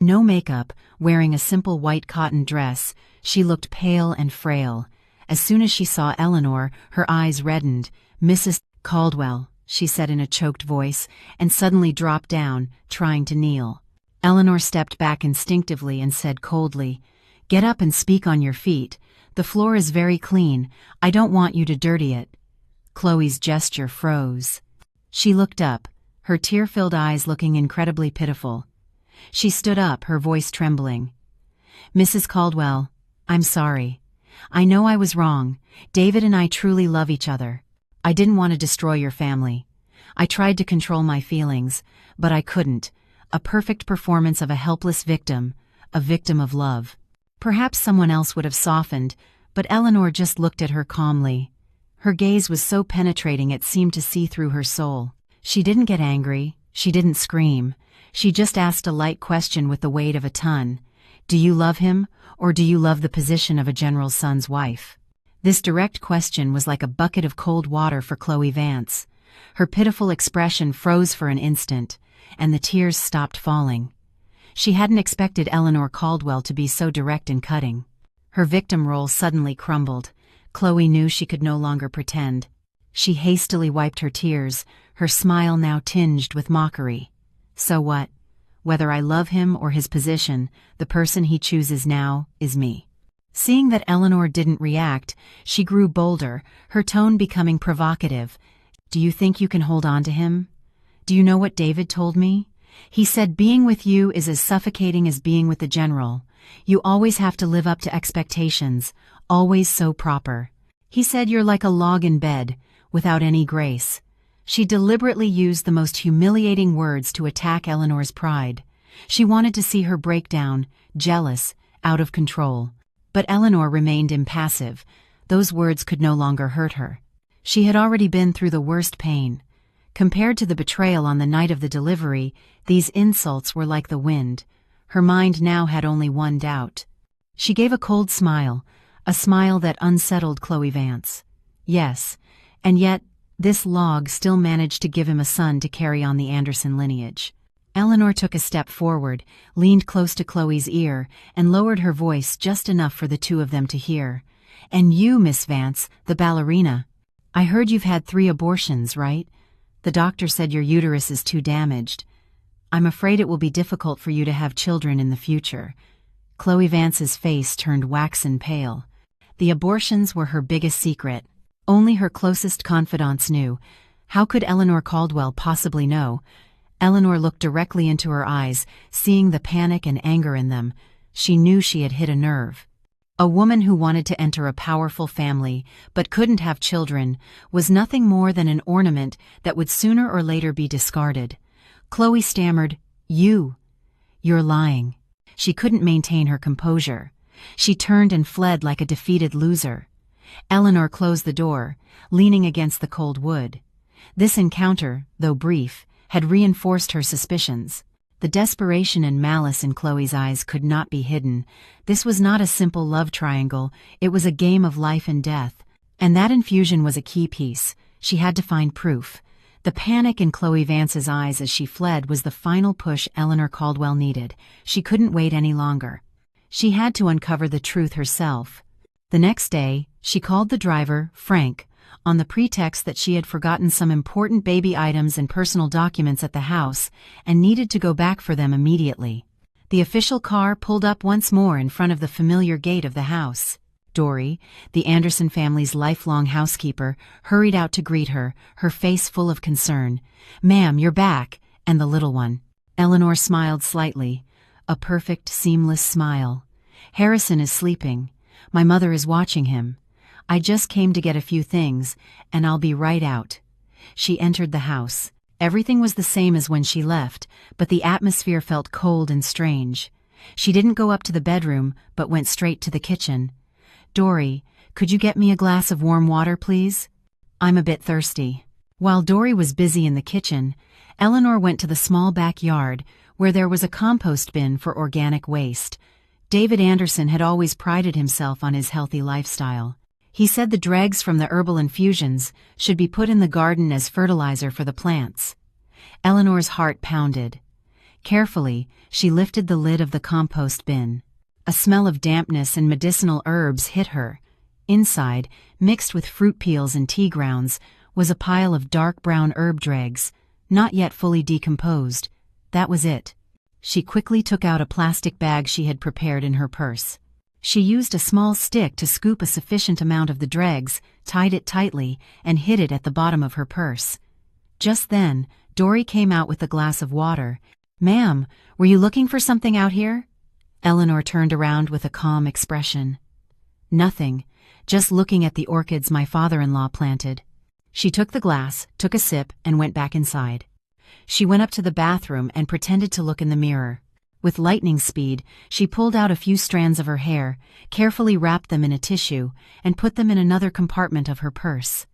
No makeup, wearing a simple white cotton dress, she looked pale and frail. As soon as she saw Eleanor, her eyes reddened. "Mrs. Caldwell," she said in a choked voice, and suddenly dropped down, trying to kneel. Eleanor stepped back instinctively and said coldly, "Get up and speak on your feet. The floor is very clean. I don't want you to dirty it." Chloe's gesture froze. She looked up, her tear-filled eyes looking incredibly pitiful. She stood up, her voice trembling. "Mrs. Caldwell, I'm sorry. I know I was wrong. David and I truly love each other. I didn't want to destroy your family. I tried to control my feelings, but I couldn't. A perfect performance of a helpless victim, a victim of love." Perhaps someone else would have softened, but Eleanor just looked at her calmly. Her gaze was so penetrating it seemed to see through her soul. She didn't get angry. She didn't scream. She just asked a light question with the weight of a ton. "Do you love him, or do you love the position of a general's son's wife?" This direct question was like a bucket of cold water for Chloe Vance. Her pitiful expression froze for an instant, and the tears stopped falling. She hadn't expected Eleanor Caldwell to be so direct and cutting. Her victim role suddenly crumbled. Chloe knew she could no longer pretend. She hastily wiped her tears, her smile now tinged with mockery. "So what? Whether I love him or his position, the person he chooses now is me." Seeing that Eleanor didn't react, she grew bolder, her tone becoming provocative. "Do you think you can hold on to him? Do you know what David told me? He said being with you is as suffocating as being with the general. You always have to live up to expectations, always so proper. He said you're like a log in bed, without any grace." She deliberately used the most humiliating words to attack Eleanor's pride. She wanted to see her break down, jealous, out of control. But Eleanor remained impassive. Those words could no longer hurt her. She had already been through the worst pain. Compared to the betrayal on the night of the delivery, these insults were like the wind. Her mind now had only one doubt. She gave a cold smile, a smile that unsettled Chloe Vance. Yes, and yet, this log still managed to give him a son to carry on the Anderson lineage. Eleanor took a step forward, leaned close to Chloe's ear, and lowered her voice just enough for the two of them to hear. "And you, Miss Vance, the ballerina. I heard you've had 3 abortions, right? The doctor said your uterus is too damaged. I'm afraid it will be difficult for you to have children in the future." Chloe Vance's face turned waxen pale. The abortions were her biggest secret. Only her closest confidants knew. How could Eleanor Caldwell possibly know? Eleanor looked directly into her eyes, seeing the panic and anger in them. She knew she had hit a nerve. A woman who wanted to enter a powerful family, but couldn't have children, was nothing more than an ornament that would sooner or later be discarded. Chloe stammered, You're lying." She couldn't maintain her composure. She turned and fled like a defeated loser. Eleanor closed the door, leaning against the cold wood. This encounter, though brief, had reinforced her suspicions. The desperation and malice in Chloe's eyes could not be hidden. This was not a simple love triangle, it was a game of life and death. And that infusion was a key piece. She had to find proof. The panic in Chloe Vance's eyes as she fled was the final push Eleanor Caldwell needed. She couldn't wait any longer. She had to uncover the truth herself. The next day, she called the driver, Frank, on the pretext that she had forgotten some important baby items and personal documents at the house and needed to go back for them immediately. The official car pulled up once more in front of the familiar gate of the house. Dory, the Anderson family's lifelong housekeeper, hurried out to greet her, her face full of concern. "Ma'am, you're back, and the little one." Eleanor smiled slightly, a perfect, seamless smile. "Harrison is sleeping. My mother is watching him. I just came to get a few things, and I'll be right out." She entered the house. Everything was the same as when she left, but the atmosphere felt cold and strange. She didn't go up to the bedroom, but went straight to the kitchen. "Dory, could you get me a glass of warm water, please? I'm a bit thirsty." While Dory was busy in the kitchen, Eleanor went to the small backyard where there was a compost bin for organic waste. David Anderson had always prided himself on his healthy lifestyle. He said the dregs from the herbal infusions should be put in the garden as fertilizer for the plants. Eleanor's heart pounded. Carefully, she lifted the lid of the compost bin. A smell of dampness and medicinal herbs hit her. Inside, mixed with fruit peels and tea grounds, was a pile of dark brown herb dregs, not yet fully decomposed. That was it. She quickly took out a plastic bag she had prepared in her purse. She used a small stick to scoop a sufficient amount of the dregs, tied it tightly, and hid it at the bottom of her purse. Just then, Dory came out with a glass of water. "Ma'am, were you looking for something out here?" Eleanor turned around with a calm expression. "Nothing, just looking at the orchids my father-in-law planted." She took the glass, took a sip, and went back inside. She went up to the bathroom and pretended to look in the mirror. With lightning speed, she pulled out a few strands of her hair, carefully wrapped them in a tissue, and put them in another compartment of her purse.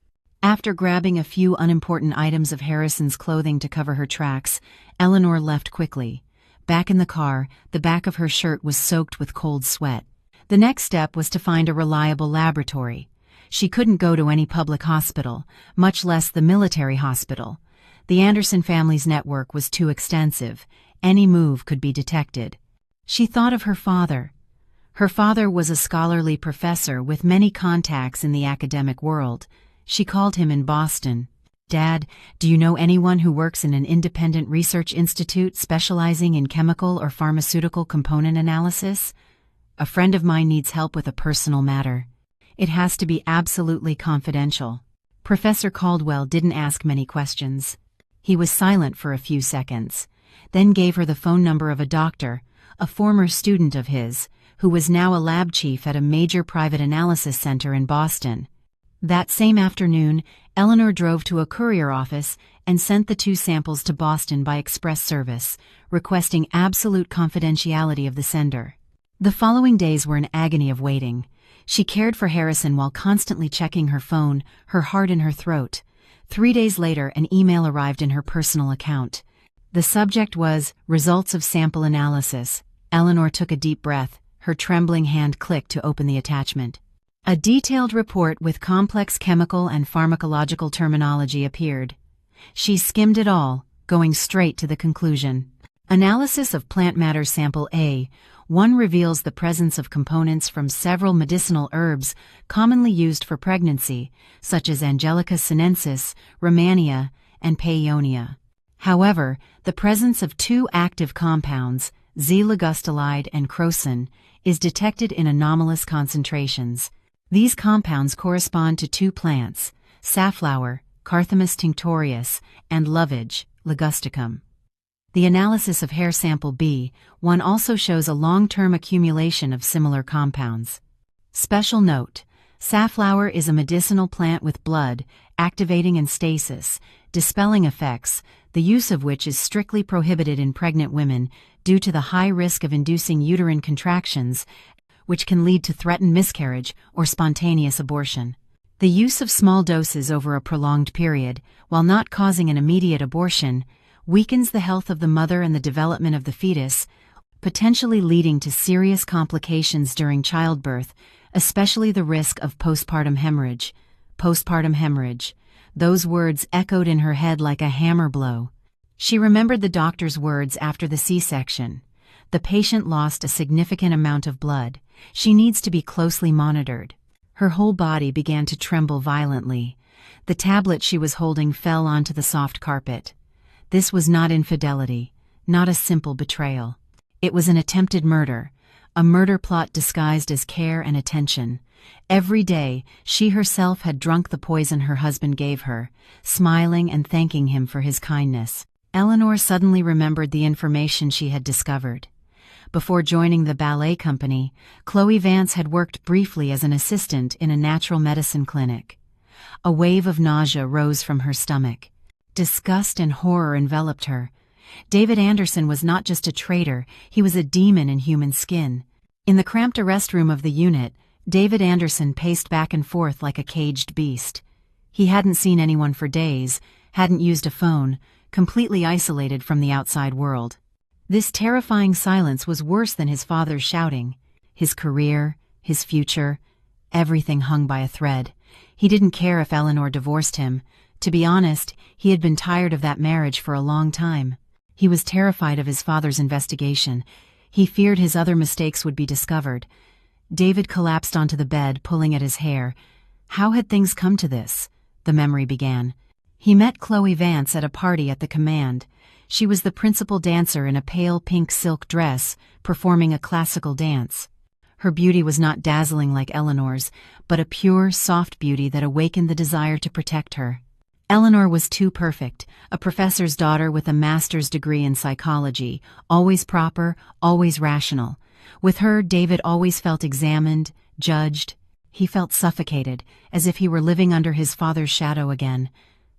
After grabbing a few unimportant items of Harrison's clothing to cover her tracks, Eleanor left quickly. Back in the car, the back of her shirt was soaked with cold sweat. The next step was to find a reliable laboratory. She couldn't go to any public hospital, much less the military hospital. The Anderson family's network was too extensive. Any move could be detected. She thought of her father. Her father was a scholarly professor with many contacts in the academic world. She called him in Boston. "Dad, do you know anyone who works in an independent research institute specializing in chemical or pharmaceutical component analysis? A friend of mine needs help with a personal matter. It has to be absolutely confidential." Professor Caldwell didn't ask many questions. He was silent for a few seconds, then gave her the phone number of a doctor, a former student of his, who was now a lab chief at a major private analysis center in Boston. That same afternoon, Eleanor drove to a courier office and sent the 2 samples to Boston by express service, requesting absolute confidentiality of the sender. The following days were an agony of waiting. She cared for Harrison while constantly checking her phone, her heart in her throat. 3 days later, an email arrived in her personal account. The subject was, "Results of Sample Analysis." Eleanor took a deep breath. Her trembling hand clicked to open the attachment. A detailed report with complex chemical and pharmacological terminology appeared. She skimmed it all, going straight to the conclusion. Analysis of plant matter sample A1 reveals the presence of components from several medicinal herbs commonly used for pregnancy, such as Angelica sinensis, Rehmannia, and Paeonia. However, the presence of 2 active compounds, Z-ligustolide and crocin, is detected in anomalous concentrations. These compounds correspond to 2 plants, safflower, Carthamus tinctorius, and lovage, ligusticum. The analysis of hair sample B1 also shows a long-term accumulation of similar compounds. Special note: safflower is a medicinal plant with blood, activating and stasis, dispelling effects, the use of which is strictly prohibited in pregnant women due to the high risk of inducing uterine contractions, which can lead to threatened miscarriage or spontaneous abortion. The use of small doses over a prolonged period, while not causing an immediate abortion, weakens the health of the mother and the development of the fetus, potentially leading to serious complications during childbirth, especially the risk of postpartum hemorrhage. Postpartum hemorrhage. Those words echoed in her head like a hammer blow. She remembered the doctor's words after the C-section. The patient lost a significant amount of blood. She needs to be closely monitored. Her whole body began to tremble violently. The tablet she was holding fell onto the soft carpet. This was not infidelity, not a simple betrayal. It was an attempted murder, a murder plot disguised as care and attention. Every day, she herself had drunk the poison her husband gave her, smiling and thanking him for his kindness. Eleanor suddenly remembered the information she had discovered. Before joining the ballet company, Chloe Vance had worked briefly as an assistant in a natural medicine clinic. A wave of nausea rose from her stomach. Disgust and horror enveloped her. David Anderson was not just a traitor, he was a demon in human skin. In the cramped arrest room of the unit, David Anderson paced back and forth like a caged beast. He hadn't seen anyone for days, hadn't used a phone, completely isolated from the outside world. This terrifying silence was worse than his father's shouting. His career, his future, everything hung by a thread. He didn't care if Eleanor divorced him. To be honest, he had been tired of that marriage for a long time. He was terrified of his father's investigation. He feared his other mistakes would be discovered. David collapsed onto the bed, pulling at his hair. How had things come to this? The memory began. He met Chloe Vance at a party at the command. She was the principal dancer in a pale pink silk dress, performing a classical dance. Her beauty was not dazzling like Eleanor's, but a pure, soft beauty that awakened the desire to protect her. Eleanor was too perfect, a professor's daughter with a master's degree in psychology, always proper, always rational. With her, David always felt examined, judged. He felt suffocated, as if he were living under his father's shadow again.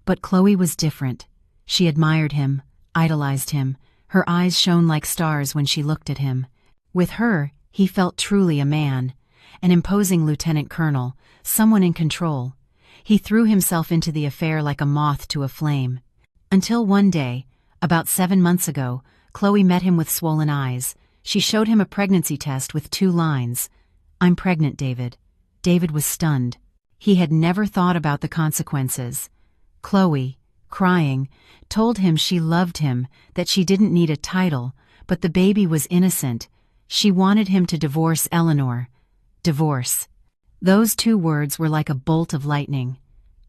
But Chloe was different. She admired him, idolized him. Her eyes shone like stars when she looked at him. With her, he felt truly a man, an imposing lieutenant colonel, someone in control. He threw himself into the affair like a moth to a flame. Until one day, about 7 months ago, Chloe met him with swollen eyes. She showed him a pregnancy test with 2 lines. "I'm pregnant, David." David was stunned. He had never thought about the consequences. Chloe, crying, told him she loved him, that she didn't need a title, but the baby was innocent. She wanted him to divorce Eleanor. Divorce. Those 2 words were like a bolt of lightning.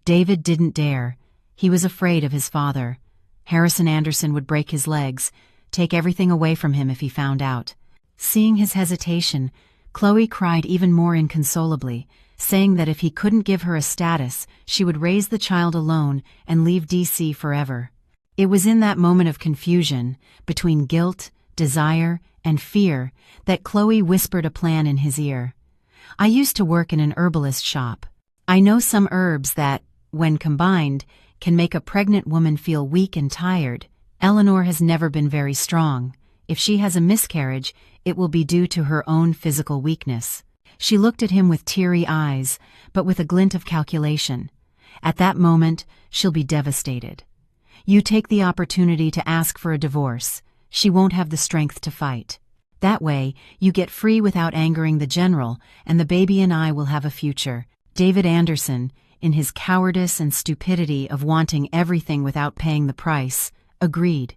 David didn't dare. He was afraid of his father. Harrison Anderson would break his legs, take everything away from him if he found out. Seeing his hesitation, Chloe cried even more inconsolably, saying that if he couldn't give her a status, she would raise the child alone and leave DC forever. It was in that moment of confusion, between guilt, desire, and fear, that Chloe whispered a plan in his ear. "I used to work in an herbalist shop. I know some herbs that, when combined, can make a pregnant woman feel weak and tired. Eleanor has never been very strong. If she has a miscarriage, it will be due to her own physical weakness." She looked at him with teary eyes, but with a glint of calculation. At that moment, she'll be devastated. You take the opportunity to ask for a divorce. She won't have the strength to fight. That way, you get free without angering the general, and the baby and I will have a future. David Anderson, in his cowardice and stupidity of wanting everything without paying the price, agreed.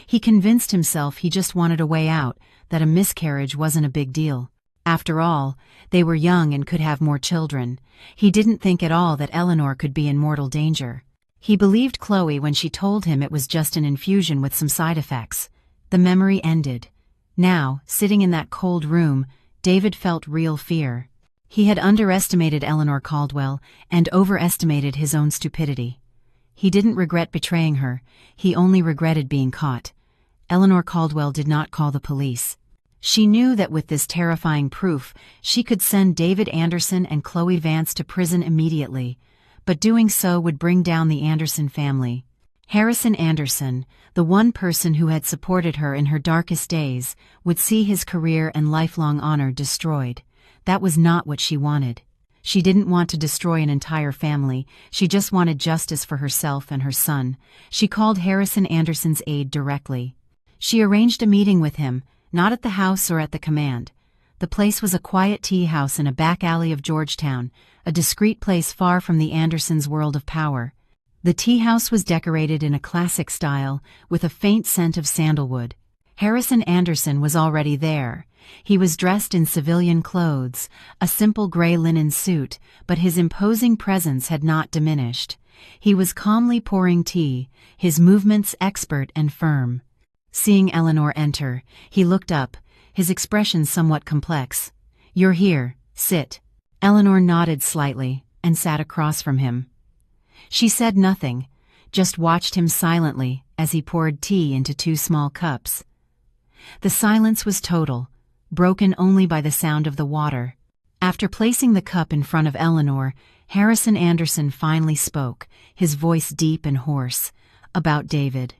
He convinced himself he just wanted a way out, that a miscarriage wasn't a big deal. After all, they were young and could have more children. He didn't think at all that Eleanor could be in mortal danger. He believed Chloe when she told him it was just an infusion with some side effects. The memory ended. Now, sitting in that cold room, David felt real fear. He had underestimated Eleanor Caldwell and overestimated his own stupidity. He didn't regret betraying her, he only regretted being caught. Eleanor Caldwell did not call the police. She knew that with this terrifying proof, she could send David Anderson and Chloe Vance to prison immediately, but doing so would bring down the Anderson family. Harrison Anderson, the one person who had supported her in her darkest days, would see his career and lifelong honor destroyed. That was not what she wanted. She didn't want to destroy an entire family, she just wanted justice for herself and her son. She called Harrison Anderson's aide directly. She arranged a meeting with him, not at the house or at the command. The place was a quiet tea house in a back alley of Georgetown, a discreet place far from the Andersons' world of power. The tea house was decorated in a classic style, with a faint scent of sandalwood. Harrison Anderson was already there. He was dressed in civilian clothes, a simple gray linen suit, but his imposing presence had not diminished. He was calmly pouring tea, his movements expert and firm. Seeing Eleanor enter, he looked up, his expression somewhat complex. "You're here. Sit." Eleanor nodded slightly and sat across from him. She said nothing, just watched him silently as he poured tea into 2 small cups. The silence was total, broken only by the sound of the water. After placing the cup in front of Eleanor, Harrison Anderson finally spoke, his voice deep and hoarse. "About David.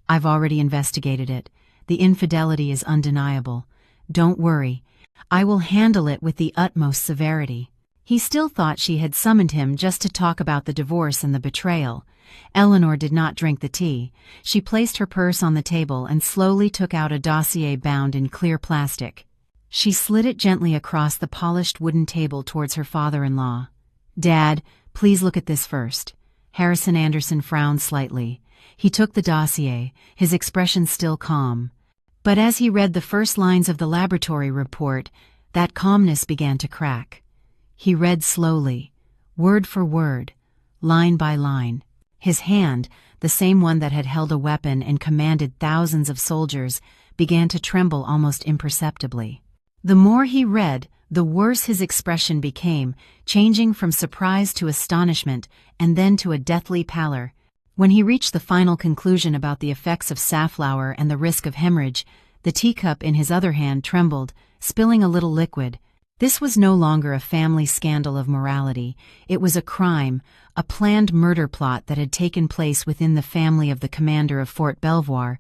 I've already investigated it. The infidelity is undeniable. Don't worry. I will handle it with the utmost severity." He still thought she had summoned him just to talk about the divorce and the betrayal. Eleanor did not drink the tea. She placed her purse on the table and slowly took out a dossier bound in clear plastic. She slid it gently across the polished wooden table towards her father-in-law. "Dad, please look at this first." Harrison Anderson frowned slightly. He took the dossier, his expression still calm. But as he read the first lines of the laboratory report, that calmness began to crack. He read slowly, word for word, line by line. His hand, the same one that had held a weapon and commanded thousands of soldiers, began to tremble almost imperceptibly. The more he read, the worse his expression became, changing from surprise to astonishment and then to a deathly pallor. When he reached the final conclusion about the effects of safflower and the risk of hemorrhage, the teacup in his other hand trembled, spilling a little liquid. This was no longer a family scandal of morality. It was a crime, a planned murder plot that had taken place within the family of the commander of Fort Belvoir,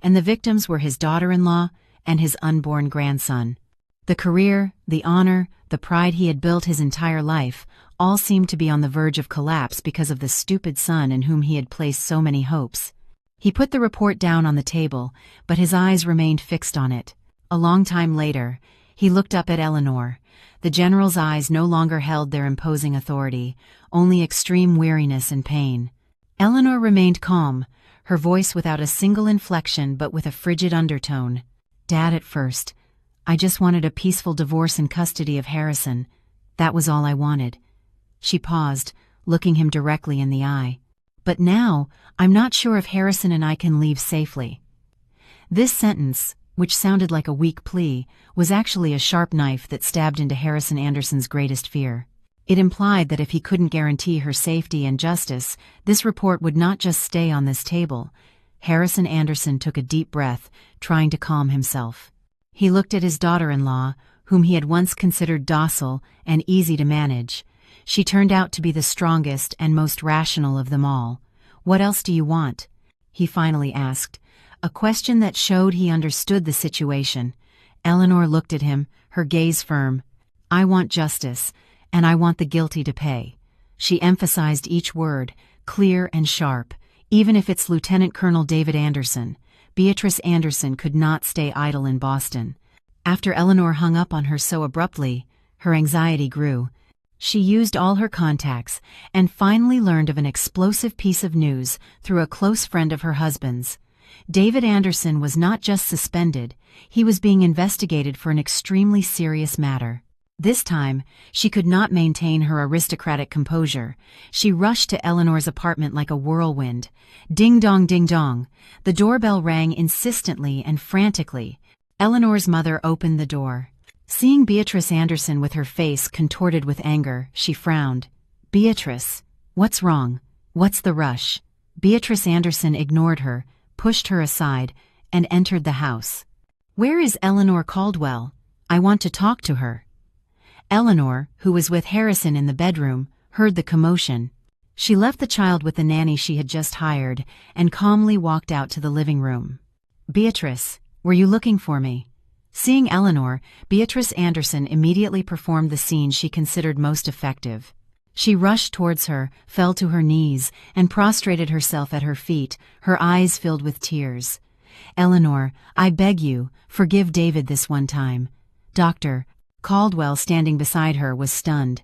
and the victims were his daughter-in-law and his unborn grandson. The career, the honor, the pride he had built his entire life, all seemed to be on the verge of collapse because of the stupid son in whom he had placed so many hopes. He put the report down on the table, but his eyes remained fixed on it. A long time later, he looked up at Eleanor. The general's eyes no longer held their imposing authority, only extreme weariness and pain. Eleanor remained calm, her voice without a single inflection but with a frigid undertone. "Dad, at first, I just wanted a peaceful divorce and custody of Harrison. That was all I wanted." She paused, looking him directly in the eye. "But now, I'm not sure if Harrison and I can leave safely." This sentence, which sounded like a weak plea, was actually a sharp knife that stabbed into Harrison Anderson's greatest fear. It implied that if he couldn't guarantee her safety and justice, this report would not just stay on this table. Harrison Anderson took a deep breath, trying to calm himself. He looked at his daughter-in-law, whom he had once considered docile and easy to manage. She turned out to be the strongest and most rational of them all. "What else do you want?" he finally asked, a question that showed he understood the situation. Eleanor looked at him, her gaze firm. "I want justice, and I want the guilty to pay." She emphasized each word, clear and sharp. "Even if it's Lieutenant Colonel David Anderson." Beatrice Anderson could not stay idle in Boston. After Eleanor hung up on her so abruptly, her anxiety grew. She used all her contacts and finally learned of an explosive piece of news through a close friend of her husband's. David Anderson was not just suspended, he was being investigated for an extremely serious matter. This time, she could not maintain her aristocratic composure. She rushed to Eleanor's apartment like a whirlwind. Ding dong, ding dong. The doorbell rang insistently and frantically. Eleanor's mother opened the door. Seeing Beatrice Anderson with her face contorted with anger, she frowned. "Beatrice, what's wrong? What's the rush?" Beatrice Anderson ignored her, pushed her aside, and entered the house. "Where is Eleanor Caldwell? I want to talk to her." Eleanor, who was with Harrison in the bedroom, heard the commotion. She left the child with the nanny she had just hired and calmly walked out to the living room. "Beatrice, were you looking for me?" Seeing Eleanor, Beatrice Anderson immediately performed the scene she considered most effective. She rushed towards her, fell to her knees, and prostrated herself at her feet, her eyes filled with tears. "Eleanor, I beg you, forgive David this one time." Dr. Caldwell, standing beside her, was stunned.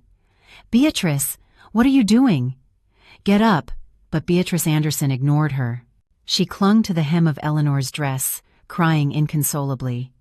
"Beatrice, what are you doing?" "Get up," but Beatrice Anderson ignored her. She clung to the hem of Eleanor's dress, crying inconsolably.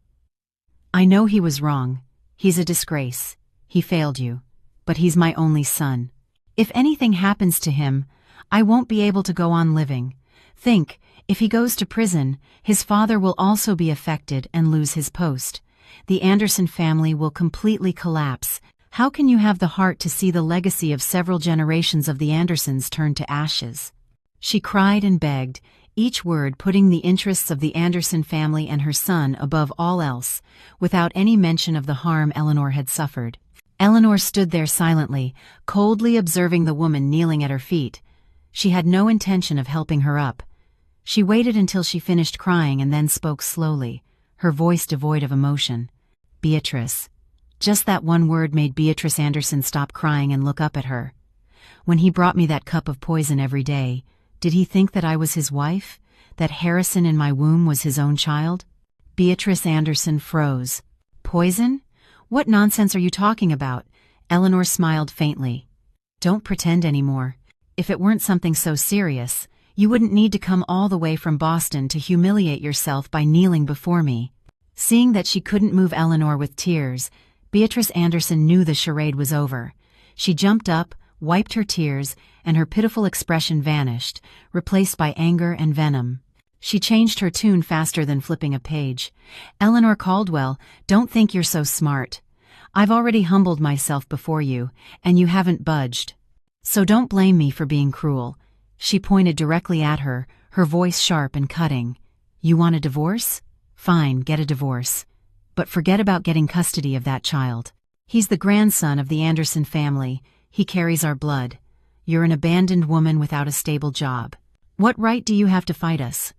"I know he was wrong. He's a disgrace. He failed you. But he's my only son. If anything happens to him, I won't be able to go on living. Think, if he goes to prison, his father will also be affected and lose his post. The Anderson family will completely collapse. How can you have the heart to see the legacy of several generations of the Andersons turn to ashes?" She cried and begged, each word putting the interests of the Anderson family and her son above all else, without any mention of the harm Eleanor had suffered. Eleanor stood there silently, coldly observing the woman kneeling at her feet. She had no intention of helping her up. She waited until she finished crying and then spoke slowly, her voice devoid of emotion. "Beatrice." Just that one word made Beatrice Anderson stop crying and look up at her. "When he brought me that cup of poison every day, did he think that I was his wife? That Harrison in my womb was his own child?" Beatrice Anderson froze. "Poison? What nonsense are you talking about?" Eleanor smiled faintly. "Don't pretend anymore. If it weren't something so serious, you wouldn't need to come all the way from Boston to humiliate yourself by kneeling before me." Seeing that she couldn't move Eleanor with tears, Beatrice Anderson knew the charade was over. She jumped up, wiped her tears, and her pitiful expression vanished, replaced by anger and venom. She changed her tune faster than flipping a page. "Eleanor Caldwell, don't think you're so smart. I've already humbled myself before you, and you haven't budged. So don't blame me for being cruel." She pointed directly at her, her voice sharp and cutting. "You want a divorce? Fine, get a divorce. But forget about getting custody of that child. He's the grandson of the Anderson family. He carries our blood. You're an abandoned woman without a stable job. What right do you have to fight us?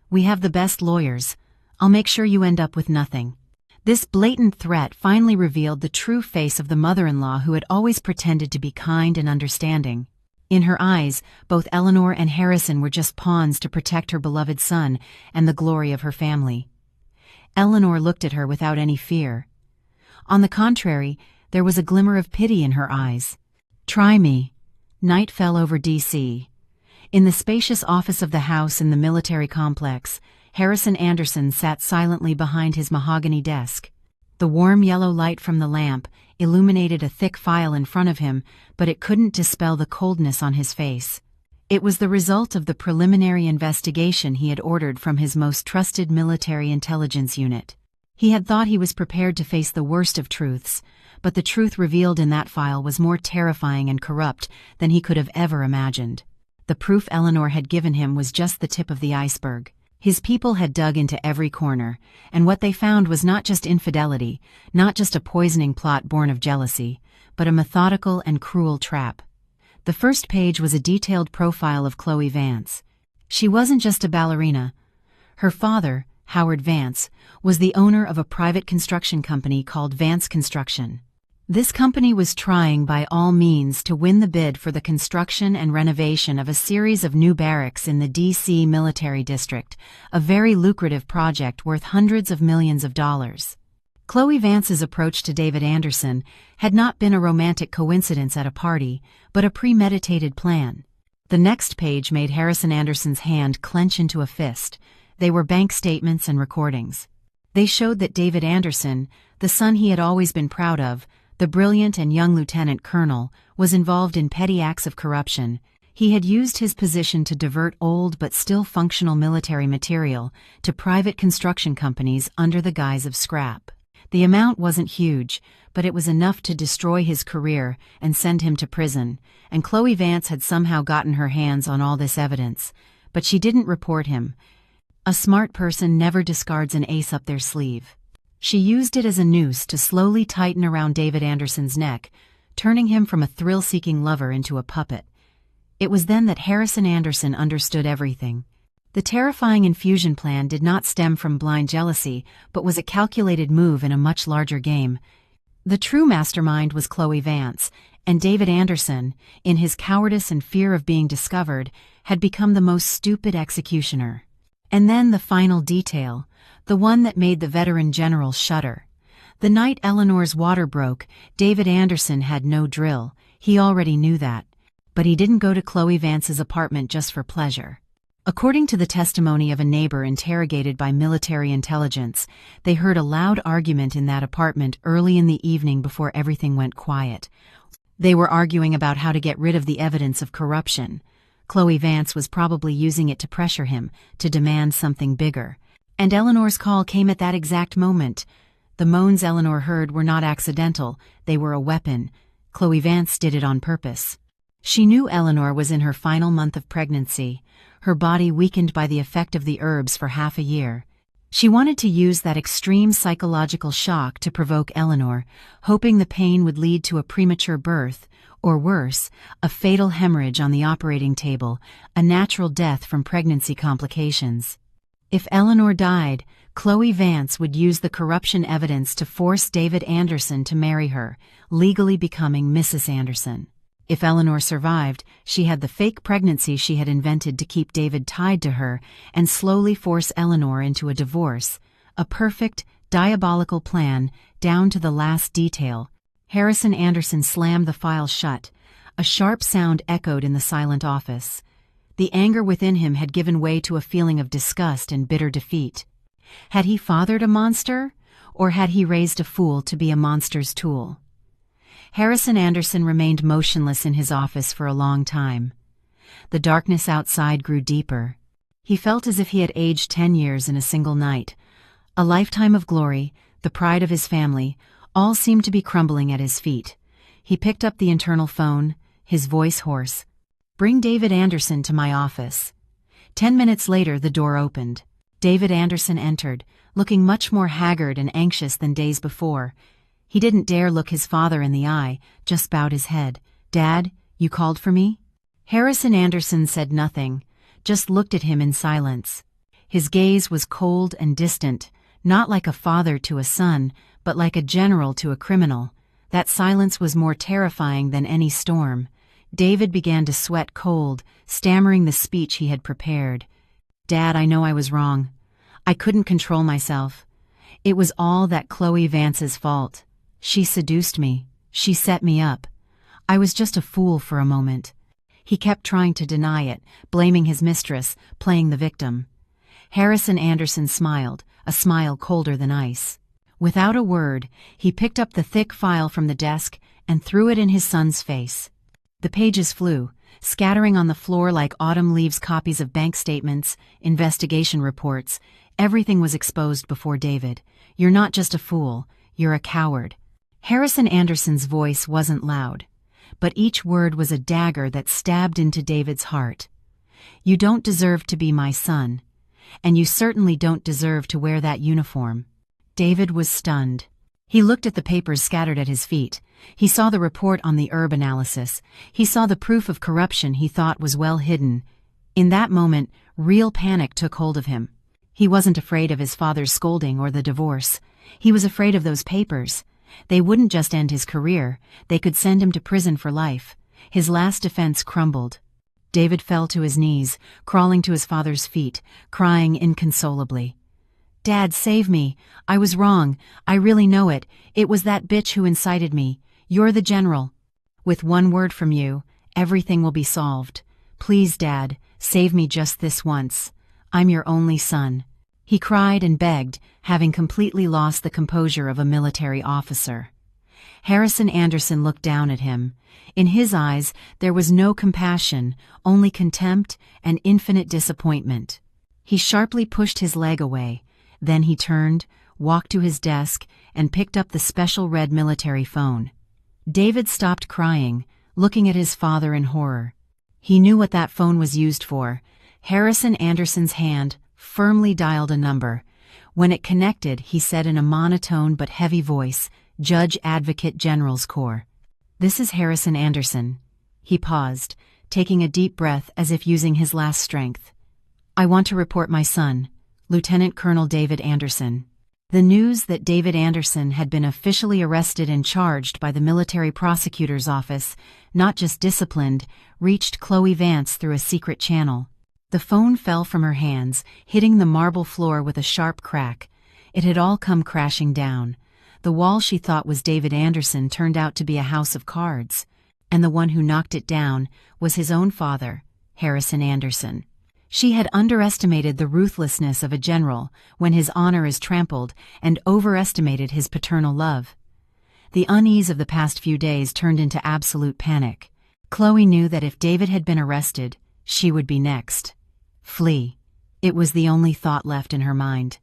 We have the best lawyers. I'll make sure you end up with nothing." This blatant threat finally revealed the true face of the mother-in-law who had always pretended to be kind and understanding. In her eyes, both Eleanor and Harrison were just pawns to protect her beloved son and the glory of her family. Eleanor looked at her without any fear. On the contrary, there was a glimmer of pity in her eyes. "Try me." Night fell over D.C. In the spacious office of the house in the military complex, Harrison Anderson sat silently behind his mahogany desk. The warm yellow light from the lamp illuminated a thick file in front of him, but it couldn't dispel the coldness on his face. It was the result of the preliminary investigation he had ordered from his most trusted military intelligence unit. He had thought he was prepared to face the worst of truths, but the truth revealed in that file was more terrifying and corrupt than he could have ever imagined. The proof Eleanor had given him was just the tip of the iceberg. His people had dug into every corner, and what they found was not just infidelity, not just a poisoning plot born of jealousy, but a methodical and cruel trap. The first page was a detailed profile of Chloe Vance. She wasn't just a ballerina. Her father, Howard Vance, was the owner of a private construction company called Vance Construction. This company was trying by all means to win the bid for the construction and renovation of a series of new barracks in the D.C. military district, a very lucrative project worth hundreds of millions of dollars. Chloe Vance's approach to David Anderson had not been a romantic coincidence at a party, but a premeditated plan. The next page made Harrison Anderson's hand clench into a fist. They were bank statements and recordings. They showed that David Anderson, the son he had always been proud of, the brilliant and young lieutenant colonel, was involved in petty acts of corruption. He had used his position to divert old but still functional military material to private construction companies under the guise of scrap. The amount wasn't huge, but it was enough to destroy his career and send him to prison, and Chloe Vance had somehow gotten her hands on all this evidence, but she didn't report him. A smart person never discards an ace up their sleeve. She used it as a noose to slowly tighten around David Anderson's neck, turning him from a thrill-seeking lover into a puppet. It was then that Harrison Anderson understood everything. The terrifying infusion plan did not stem from blind jealousy, but was a calculated move in a much larger game. The true mastermind was Chloe Vance, and David Anderson, in his cowardice and fear of being discovered, had become the most stupid executioner. And then the final detail, the one that made the veteran general shudder. The night Eleanor's water broke, David Anderson had no drill. He already knew that. But he didn't go to Chloe Vance's apartment just for pleasure. According to the testimony of a neighbor interrogated by military intelligence, they heard a loud argument in that apartment early in the evening before everything went quiet. They were arguing about how to get rid of the evidence of corruption. Chloe Vance was probably using it to pressure him, to demand something bigger. And Eleanor's call came at that exact moment. The The moans Eleanor heard were not accidental, they were a weapon. Chloe Vance did it on purpose. She knew Eleanor was in her final month of pregnancy, her body weakened by the effect of the herbs for half a year. She wanted to use that extreme psychological shock to provoke Eleanor, hoping the pain would lead to a premature birth, or worse, a fatal hemorrhage on the operating table, a natural death from pregnancy complications. If Eleanor died, Chloe Vance would use the corruption evidence to force David Anderson to marry her, legally becoming Mrs. Anderson. If Eleanor survived, she had the fake pregnancy she had invented to keep David tied to her and slowly force Eleanor into a divorce, a perfect, diabolical plan down to the last detail. Harrison Anderson slammed the file shut. A sharp sound echoed in the silent office. The anger within him had given way to a feeling of disgust and bitter defeat. Had he fathered a monster, or had he raised a fool to be a monster's tool? Harrison Anderson remained motionless in his office for a long time. The darkness outside grew deeper. He felt as if he had aged 10 years in a single night. A lifetime of glory, the pride of his family, all seemed to be crumbling at his feet. He picked up the internal phone, his voice hoarse. "Bring David Anderson to my office." 10 minutes later, the door opened. David Anderson entered, looking much more haggard and anxious than days before. He didn't dare look his father in the eye, just bowed his head. "Dad, you called for me?" Harrison Anderson said nothing, just looked at him in silence. His gaze was cold and distant, not like a father to a son, but like a general to a criminal. That silence was more terrifying than any storm. David began to sweat cold, stammering the speech he had prepared. "Dad, I know I was wrong. I couldn't control myself. It was all that Chloe Vance's fault. She seduced me. She set me up. I was just a fool for a moment." He kept trying to deny it, blaming his mistress, playing the victim. Harrison Anderson smiled, a smile colder than ice. Without a word, he picked up the thick file from the desk and threw it in his son's face. The pages flew, scattering on the floor like autumn leaves copies of bank statements, investigation reports. Everything was exposed before David. "You're not just a fool, you're a coward." Harrison Anderson's voice wasn't loud, but each word was a dagger that stabbed into David's heart. "You don't deserve to be my son, and you certainly don't deserve to wear that uniform." David was stunned. He looked at the papers scattered at his feet. He saw the report on the herb analysis. He saw the proof of corruption he thought was well hidden. In that moment, real panic took hold of him. He wasn't afraid of his father's scolding or the divorce. He was afraid of those papers. They wouldn't just end his career, they could send him to prison for life. His last defense crumbled. David fell to his knees, crawling to his father's feet, crying inconsolably. "Dad, save me. I was wrong. I really know it. It was that bitch who incited me. You're the general. With one word from you, everything will be solved. Please, Dad, save me just this once. I'm your only son." He cried and begged, having completely lost the composure of a military officer. Harrison Anderson looked down at him. In his eyes, there was no compassion, only contempt and infinite disappointment. He sharply pushed his leg away. Then he turned, walked to his desk, and picked up the special red military phone. David stopped crying, looking at his father in horror. He knew what that phone was used for. Harrison Anderson's hand firmly dialed a number. When it connected, he said in a monotone but heavy voice, "Judge Advocate General's Corps." "This is Harrison Anderson." He paused, taking a deep breath as if using his last strength. "I want to report my son, Lieutenant Colonel David Anderson." The news that David Anderson had been officially arrested and charged by the military prosecutor's office, not just disciplined, reached Chloe Vance through a secret channel. The phone fell from her hands, hitting the marble floor with a sharp crack. It had all come crashing down. The wall she thought was David Anderson turned out to be a house of cards. And the one who knocked it down was his own father, Harrison Anderson. She had underestimated the ruthlessness of a general when his honor is trampled and overestimated his paternal love. The unease of the past few days turned into absolute panic. Chloe knew that if David had been arrested, she would be next. Flee. It was the only thought left in her mind.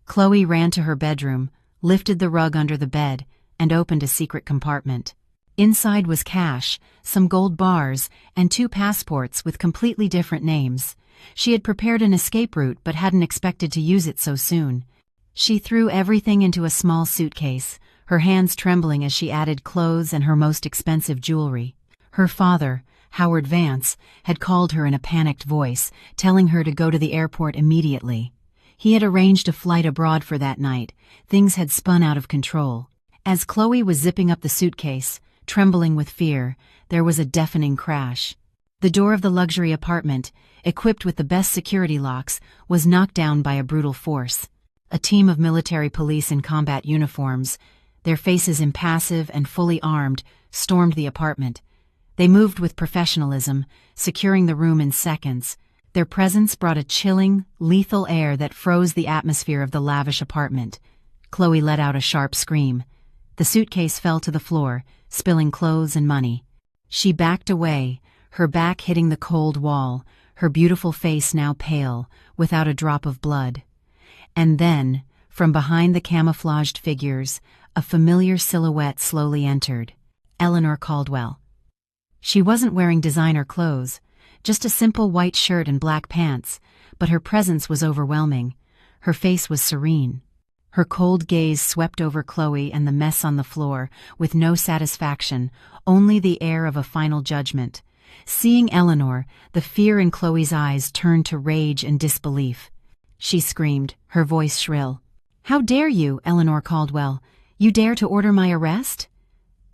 Chloe ran to her bedroom, lifted the rug under the bed, and opened a secret compartment. Inside was cash, some gold bars, and 2 passports with completely different names. She had prepared an escape route but hadn't expected to use it so soon. She threw everything into a small suitcase, her hands trembling as she added clothes and her most expensive jewelry. Her father, Howard Vance, had called her in a panicked voice, telling her to go to the airport immediately. He had arranged a flight abroad for that night. Things had spun out of control. As Chloe was zipping up the suitcase, trembling with fear, there was a deafening crash. The door of the luxury apartment, equipped with the best security locks, was knocked down by a brutal force. A team of military police in combat uniforms, their faces impassive and fully armed, stormed the apartment. They moved with professionalism, securing the room in seconds. Their presence brought a chilling, lethal air that froze the atmosphere of the lavish apartment. Chloe let out a sharp scream. The suitcase fell to the floor, spilling clothes and money. She backed away, her back hitting the cold wall, her beautiful face now pale, without a drop of blood. And then, from behind the camouflaged figures, a familiar silhouette slowly entered. Eleanor Caldwell. She wasn't wearing designer clothes, just a simple white shirt and black pants, but her presence was overwhelming. Her face was serene. Her cold gaze swept over Chloe and the mess on the floor, with no satisfaction, only the air of a final judgment. Seeing Eleanor, the fear in Chloe's eyes turned to rage and disbelief. She screamed, her voice shrill. "How dare you, Eleanor Caldwell? You dare to order my arrest?"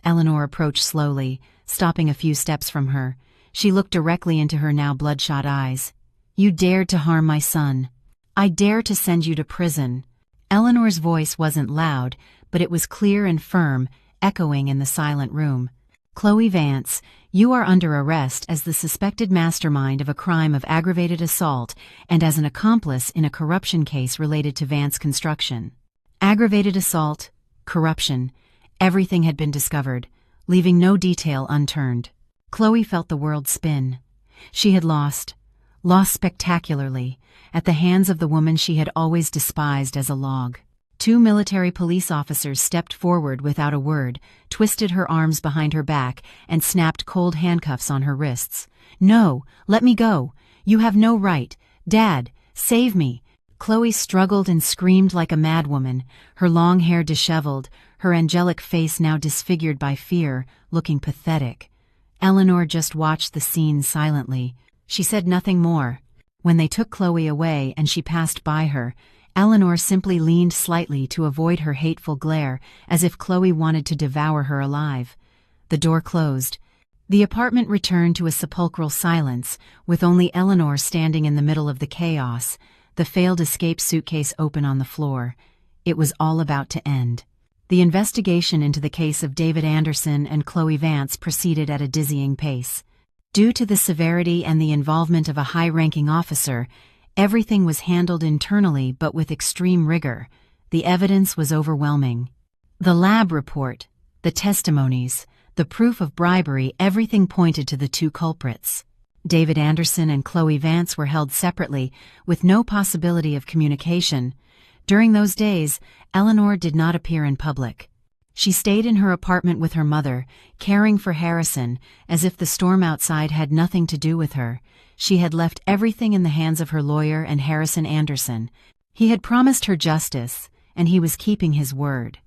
Eleanor approached slowly, stopping a few steps from her. She looked directly into her now bloodshot eyes. "You dared to harm my son. I dare to send you to prison." Eleanor's voice wasn't loud, but it was clear and firm, echoing in the silent room. "Chloe Vance, you are under arrest as the suspected mastermind of a crime of aggravated assault and as an accomplice in a corruption case related to Vance Construction." Aggravated assault, corruption, everything had been discovered, leaving no detail unturned. Chloe felt the world spin. She had lost spectacularly, at the hands of the woman she had always despised as a log. 2 military police officers stepped forward without a word, twisted her arms behind her back, and snapped cold handcuffs on her wrists. "No, let me go. You have no right. Dad, save me." Chloe struggled and screamed like a madwoman, her long hair disheveled, her angelic face now disfigured by fear, looking pathetic. Eleanor just watched the scene silently. She said nothing more. When they took Chloe away and she passed by her, Eleanor simply leaned slightly to avoid her hateful glare, as if Chloe wanted to devour her alive. The door closed. The apartment returned to a sepulchral silence, with only Eleanor standing in the middle of the chaos, the failed escape suitcase open on the floor. It was all about to end. The investigation into the case of David Anderson and Chloe Vance proceeded at a dizzying pace. Due to the severity and the involvement of a high-ranking officer, everything was handled internally but with extreme rigor. The evidence was overwhelming. The lab report, the testimonies, the proof of bribery, everything pointed to the 2 culprits. David Anderson and Chloe Vance were held separately, with no possibility of communication. During those days, Eleanor did not appear in public. She stayed in her apartment with her mother, caring for Harrison, as if the storm outside had nothing to do with her. She had left everything in the hands of her lawyer and Harrison Anderson. He had promised her justice, and he was keeping his word.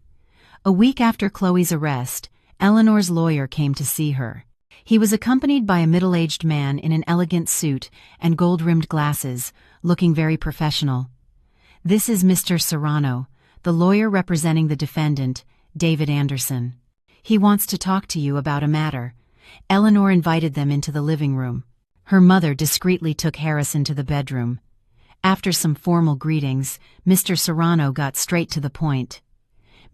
A week after Chloe's arrest, Eleanor's lawyer came to see her. He was accompanied by a middle-aged man in an elegant suit and gold-rimmed glasses, looking very professional. "This is Mr. Serrano, the lawyer representing the defendant, David Anderson. He wants to talk to you about a matter." Eleanor invited them into the living room. Her mother discreetly took Harrison to the bedroom. After some formal greetings, Mr. Serrano got straight to the point.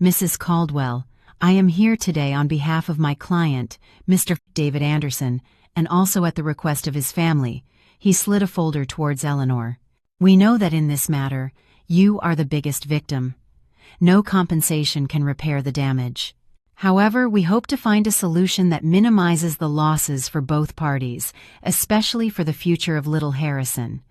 "Mrs. Caldwell, I am here today on behalf of my client, Mr. David Anderson, and also at the request of his family." He slid a folder towards Eleanor. "We know that in this matter, you are the biggest victim. No compensation can repair the damage. However, we hope to find a solution that minimizes the losses for both parties, especially for the future of little Harrison."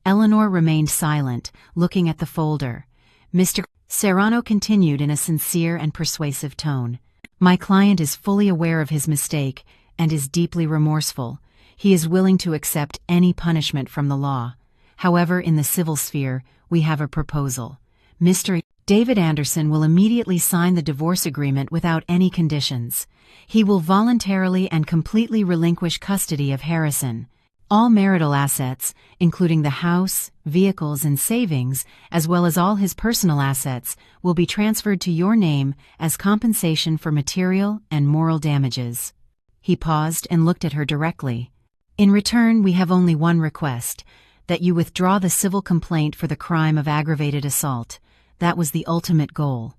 Eleanor remained silent, looking at the folder. "Mr. Serrano continued in a sincere and persuasive tone. My client is fully aware of his mistake and is deeply remorseful. He is willing to accept any punishment from the law. However, in the civil sphere, we have a proposal. Mr. David Anderson will immediately sign the divorce agreement without any conditions. He will voluntarily and completely relinquish custody of Harrison. All marital assets, including the house, vehicles, and savings, as well as all his personal assets, will be transferred to your name as compensation for material and moral damages. He paused and looked at her directly. In return, we have only one request, that you withdraw the civil complaint for the crime of aggravated assault. That was the ultimate goal.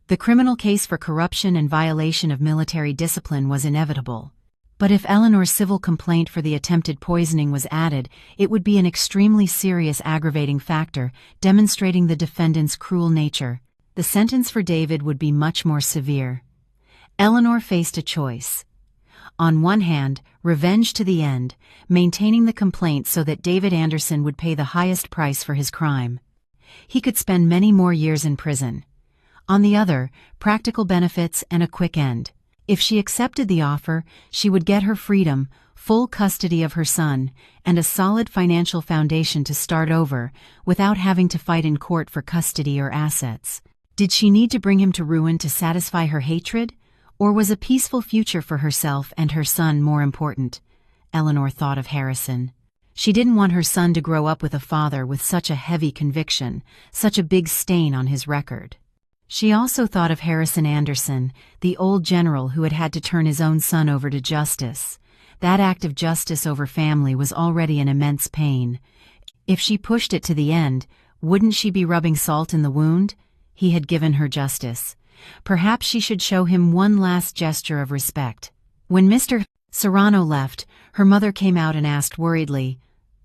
The criminal case for corruption and violation of military discipline was inevitable. But if Eleanor's civil complaint for the attempted poisoning was added, it would be an extremely serious aggravating factor, demonstrating the defendant's cruel nature. The sentence for David would be much more severe. Eleanor faced a choice. On one hand, revenge to the end, maintaining the complaint so that David Anderson would pay the highest price for his crime. He could spend many more years in prison. On the other, practical benefits and a quick end. If she accepted the offer, she would get her freedom, full custody of her son, and a solid financial foundation to start over, without having to fight in court for custody or assets. Did she need to bring him to ruin to satisfy her hatred? Or was a peaceful future for herself and her son more important? Eleanor thought of Harrison. She didn't want her son to grow up with a father with such a heavy conviction, such a big stain on his record. She also thought of Harrison Anderson, the old general who had had to turn his own son over to justice. That act of justice over family was already an immense pain. If she pushed it to the end, wouldn't she be rubbing salt in the wound? He had given her justice. Perhaps she should show him one last gesture of respect. When Mr. Serrano left, her mother came out and asked worriedly,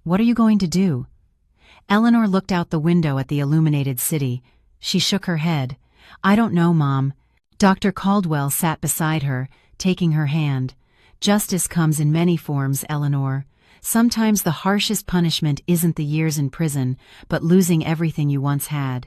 "What are you going to do?" Eleanor looked out the window at the illuminated city. She shook her head. "I don't know, Mom." Dr. Caldwell sat beside her, taking her hand. "Justice comes in many forms, Eleanor. Sometimes the harshest punishment isn't the years in prison, but losing everything you once had.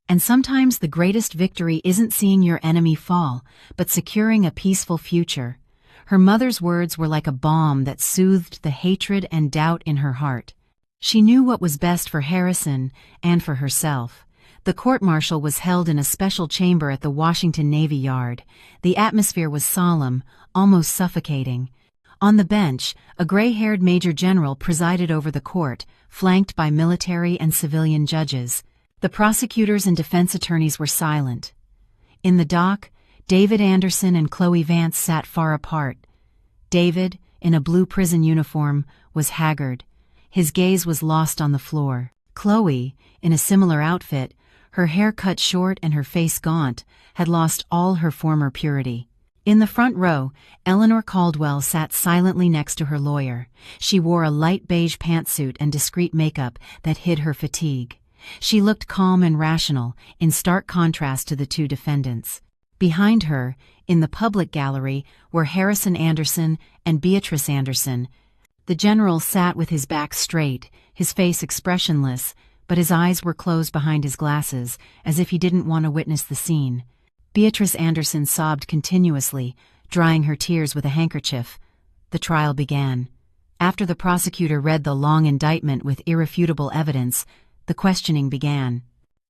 And sometimes the greatest victory isn't seeing your enemy fall, but securing a peaceful future." Her mother's words were like a balm that soothed the hatred and doubt in her heart. She knew what was best for Harrison and for herself. The court-martial was held in a special chamber at the Washington Navy Yard. The atmosphere was solemn, almost suffocating. On the bench, a gray-haired major general presided over the court, flanked by military and civilian judges. The prosecutors and defense attorneys were silent. In the dock, David Anderson and Chloe Vance sat far apart. David, in a blue prison uniform, was haggard. His gaze was lost on the floor. Chloe, in a similar outfit, her hair cut short and her face gaunt, had lost all her former purity. In the front row, Eleanor Caldwell sat silently next to her lawyer. She wore a light beige pantsuit and discreet makeup that hid her fatigue. She looked calm and rational, in stark contrast to the two defendants. Behind her, in the public gallery, were Harrison Anderson and Beatrice Anderson. The general sat with his back straight, his face expressionless, but his eyes were closed behind his glasses, as if he didn't want to witness the scene. Beatrice Anderson sobbed continuously, drying her tears with a handkerchief. The trial began. After the prosecutor read the long indictment with irrefutable evidence, the questioning began.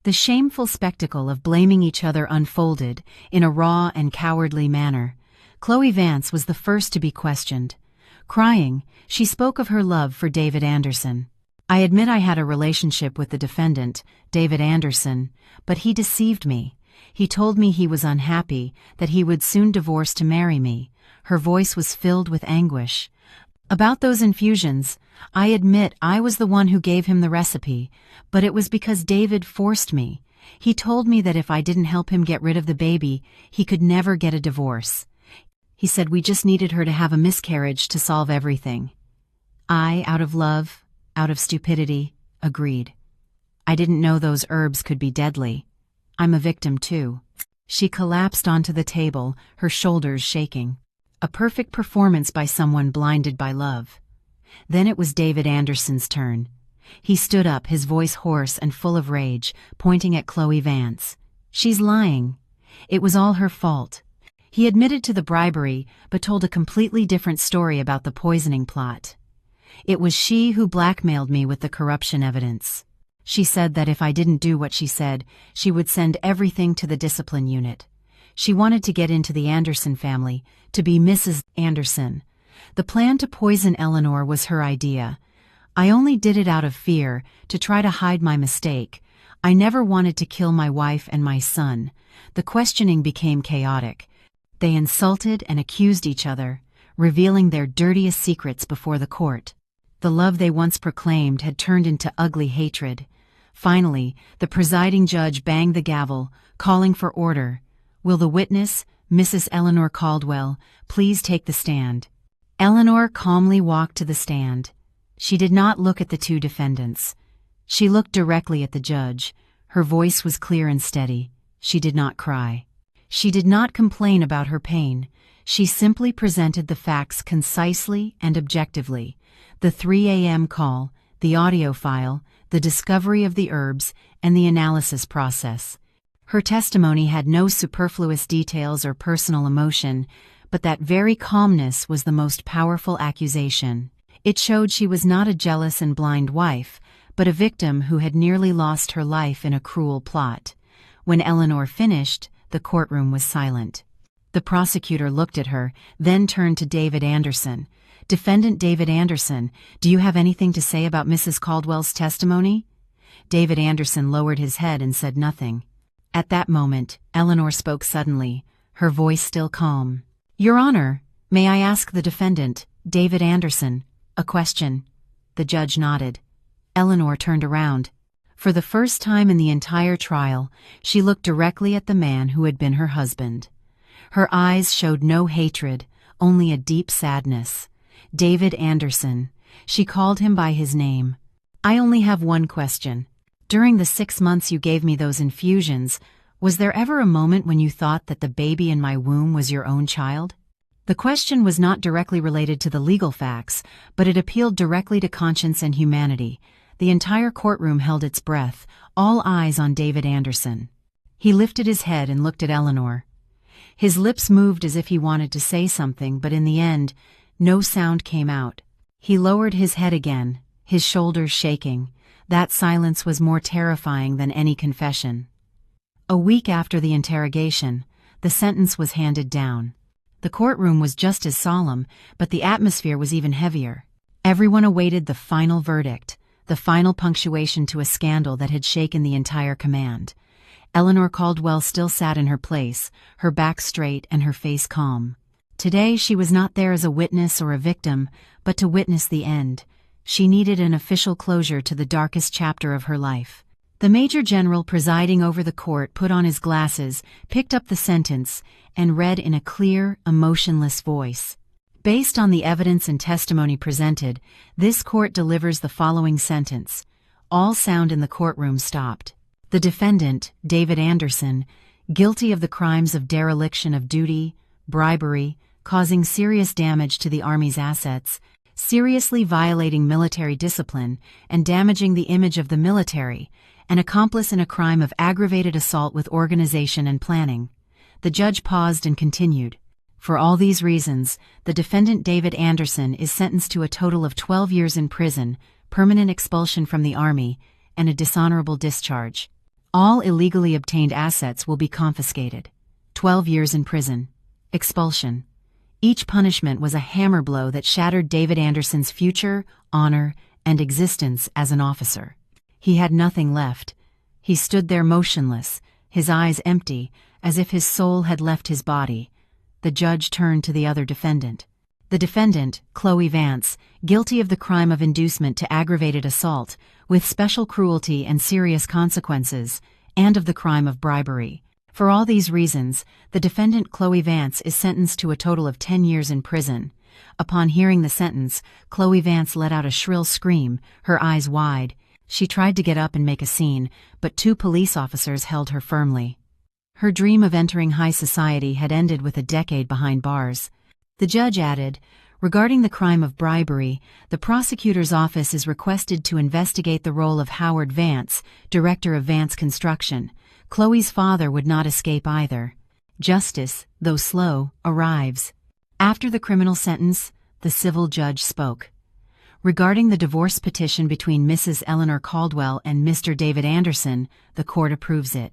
The shameful spectacle of blaming each other unfolded in a raw and cowardly manner. Chloe Vance was the first to be questioned. Crying, she spoke of her love for David Anderson. "I admit I had a relationship with the defendant, David Anderson, but he deceived me. He told me he was unhappy, that he would soon divorce to marry me." Her voice was filled with anguish. "About those infusions, I admit I was the one who gave him the recipe, but it was because David forced me. He told me that if I didn't help him get rid of the baby, he could never get a divorce. He said we just needed her to have a miscarriage to solve everything. I, out of love, out of stupidity, agreed. I didn't know those herbs could be deadly. I'm a victim too." She collapsed onto the table, her shoulders shaking. A perfect performance by someone blinded by love. Then it was David Anderson's turn. He stood up, his voice hoarse and full of rage, pointing at Chloe Vance. She's lying. It was all her fault. He admitted to the bribery, but told a completely different story about the poisoning plot. It was she who blackmailed me with the corruption evidence. She said that if I didn't do what she said, she would send everything to the discipline unit. She wanted to get into the Anderson family, to be Mrs. Anderson. The plan to poison Eleanor was her idea. I only did it out of fear, to try to hide my mistake. I never wanted to kill my wife and my son. The questioning became chaotic. They insulted and accused each other, revealing their dirtiest secrets before the court. The love they once proclaimed had turned into ugly hatred. Finally, the presiding judge banged the gavel, calling for order. "Will the witness, Mrs. Eleanor Caldwell, please take the stand?" Eleanor calmly walked to the stand. She did not look at the two defendants. She looked directly at the judge. Her voice was clear and steady. She did not cry. She did not complain about her pain. She simply presented the facts concisely and objectively. The 3 a.m. call, the audio file, the discovery of the herbs, and the analysis process. Her testimony had no superfluous details or personal emotion, but that very calmness was the most powerful accusation. It showed she was not a jealous and blind wife, but a victim who had nearly lost her life in a cruel plot. When Eleanor finished, the courtroom was silent. The prosecutor looked at her, then turned to David Anderson. "Defendant David Anderson, do you have anything to say about Mrs. Caldwell's testimony?" David Anderson lowered his head and said nothing. At that moment, Eleanor spoke suddenly, her voice still calm. "Your Honor, may I ask the defendant, David Anderson, a question?" The judge nodded. Eleanor turned around. For the first time in the entire trial, she looked directly at the man who had been her husband. Her eyes showed no hatred, only a deep sadness. David Anderson. She called him by his name. "I only have one question. During the 6 months you gave me those infusions, was there ever a moment when you thought that the baby in my womb was your own child?" The question was not directly related to the legal facts, but it appealed directly to conscience and humanity. The entire courtroom held its breath, all eyes on David Anderson. He lifted his head and looked at Eleanor. His lips moved as if he wanted to say something, but in the end, no sound came out. He lowered his head again, his shoulders shaking. That silence was more terrifying than any confession. A week after the interrogation, the sentence was handed down. The courtroom was just as solemn, but the atmosphere was even heavier. Everyone awaited the final verdict, the final punctuation to a scandal that had shaken the entire command. Eleanor Caldwell still sat in her place, her back straight and her face calm. Today she was not there as a witness or a victim, but to witness the end. She needed an official closure to the darkest chapter of her life. The Major General presiding over the court put on his glasses, picked up the sentence, and read in a clear, emotionless voice. Based on the evidence and testimony presented, this court delivers the following sentence. All sound in the courtroom stopped. The defendant, David Anderson, guilty of the crimes of dereliction of duty, bribery, causing serious damage to the Army's assets, seriously violating military discipline, and damaging the image of the military, an accomplice in a crime of aggravated assault with organization and planning. The judge paused and continued. For all these reasons, the defendant David Anderson is sentenced to a total of 12 years in prison, permanent expulsion from the Army, and a dishonorable discharge. All illegally obtained assets will be confiscated. 12 years in prison. Expulsion. Each punishment was a hammer blow that shattered David Anderson's future, honor, and existence as an officer. He had nothing left. He stood there motionless, his eyes empty, as if his soul had left his body. The judge turned to the other defendant. The defendant, Chloe Vance, guilty of the crime of inducement to aggravated assault, with special cruelty and serious consequences, and of the crime of bribery. For all these reasons, the defendant Chloe Vance is sentenced to a total of 10 years in prison. Upon hearing the sentence, Chloe Vance let out a shrill scream, her eyes wide. She tried to get up and make a scene, but 2 police officers held her firmly. Her dream of entering high society had ended with a decade behind bars. The judge added, regarding the crime of bribery, the prosecutor's office is requested to investigate the role of Howard Vance, director of Vance Construction. Chloe's father would not escape either. Justice, though slow, arrives. After the criminal sentence, the civil judge spoke. Regarding the divorce petition between Mrs. Eleanor Caldwell and Mr. David Anderson, the court approves it.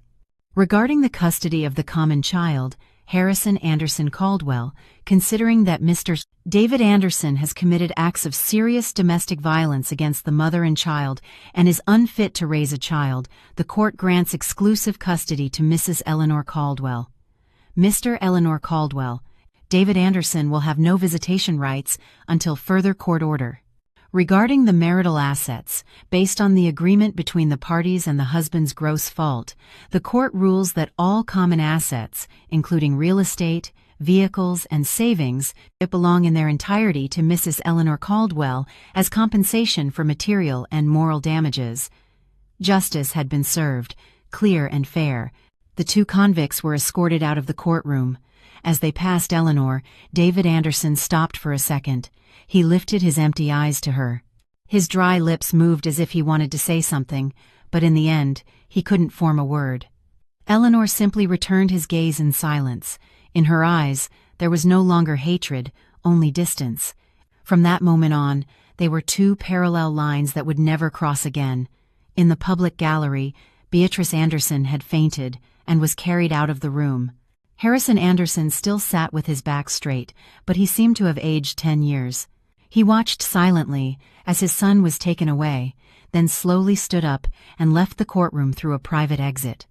Regarding the custody of the common child, Harrison Anderson Caldwell, considering that Mr. David Anderson has committed acts of serious domestic violence against the mother and child and is unfit to raise a child, the court grants exclusive custody to Mrs. Eleanor Caldwell. Mr. Eleanor Caldwell, David Anderson will have no visitation rights until further court order. Regarding the marital assets, based on the agreement between the parties and the husband's gross fault, the court rules that all common assets, including real estate, vehicles, and savings, belong in their entirety to Mrs. Eleanor Caldwell as compensation for material and moral damages. Justice had been served, clear and fair. The two convicts were escorted out of the courtroom. As they passed Eleanor, David Anderson stopped for a second. He lifted his empty eyes to her. His dry lips moved as if he wanted to say something, but in the end, he couldn't form a word. Eleanor simply returned his gaze in silence. In her eyes, there was no longer hatred, only distance. From that moment on, they were two parallel lines that would never cross again. In the public gallery, Beatrice Anderson had fainted and was carried out of the room. Harrison Anderson still sat with his back straight, but he seemed to have aged 10 years. He watched silently as his son was taken away, then slowly stood up and left the courtroom through a private exit.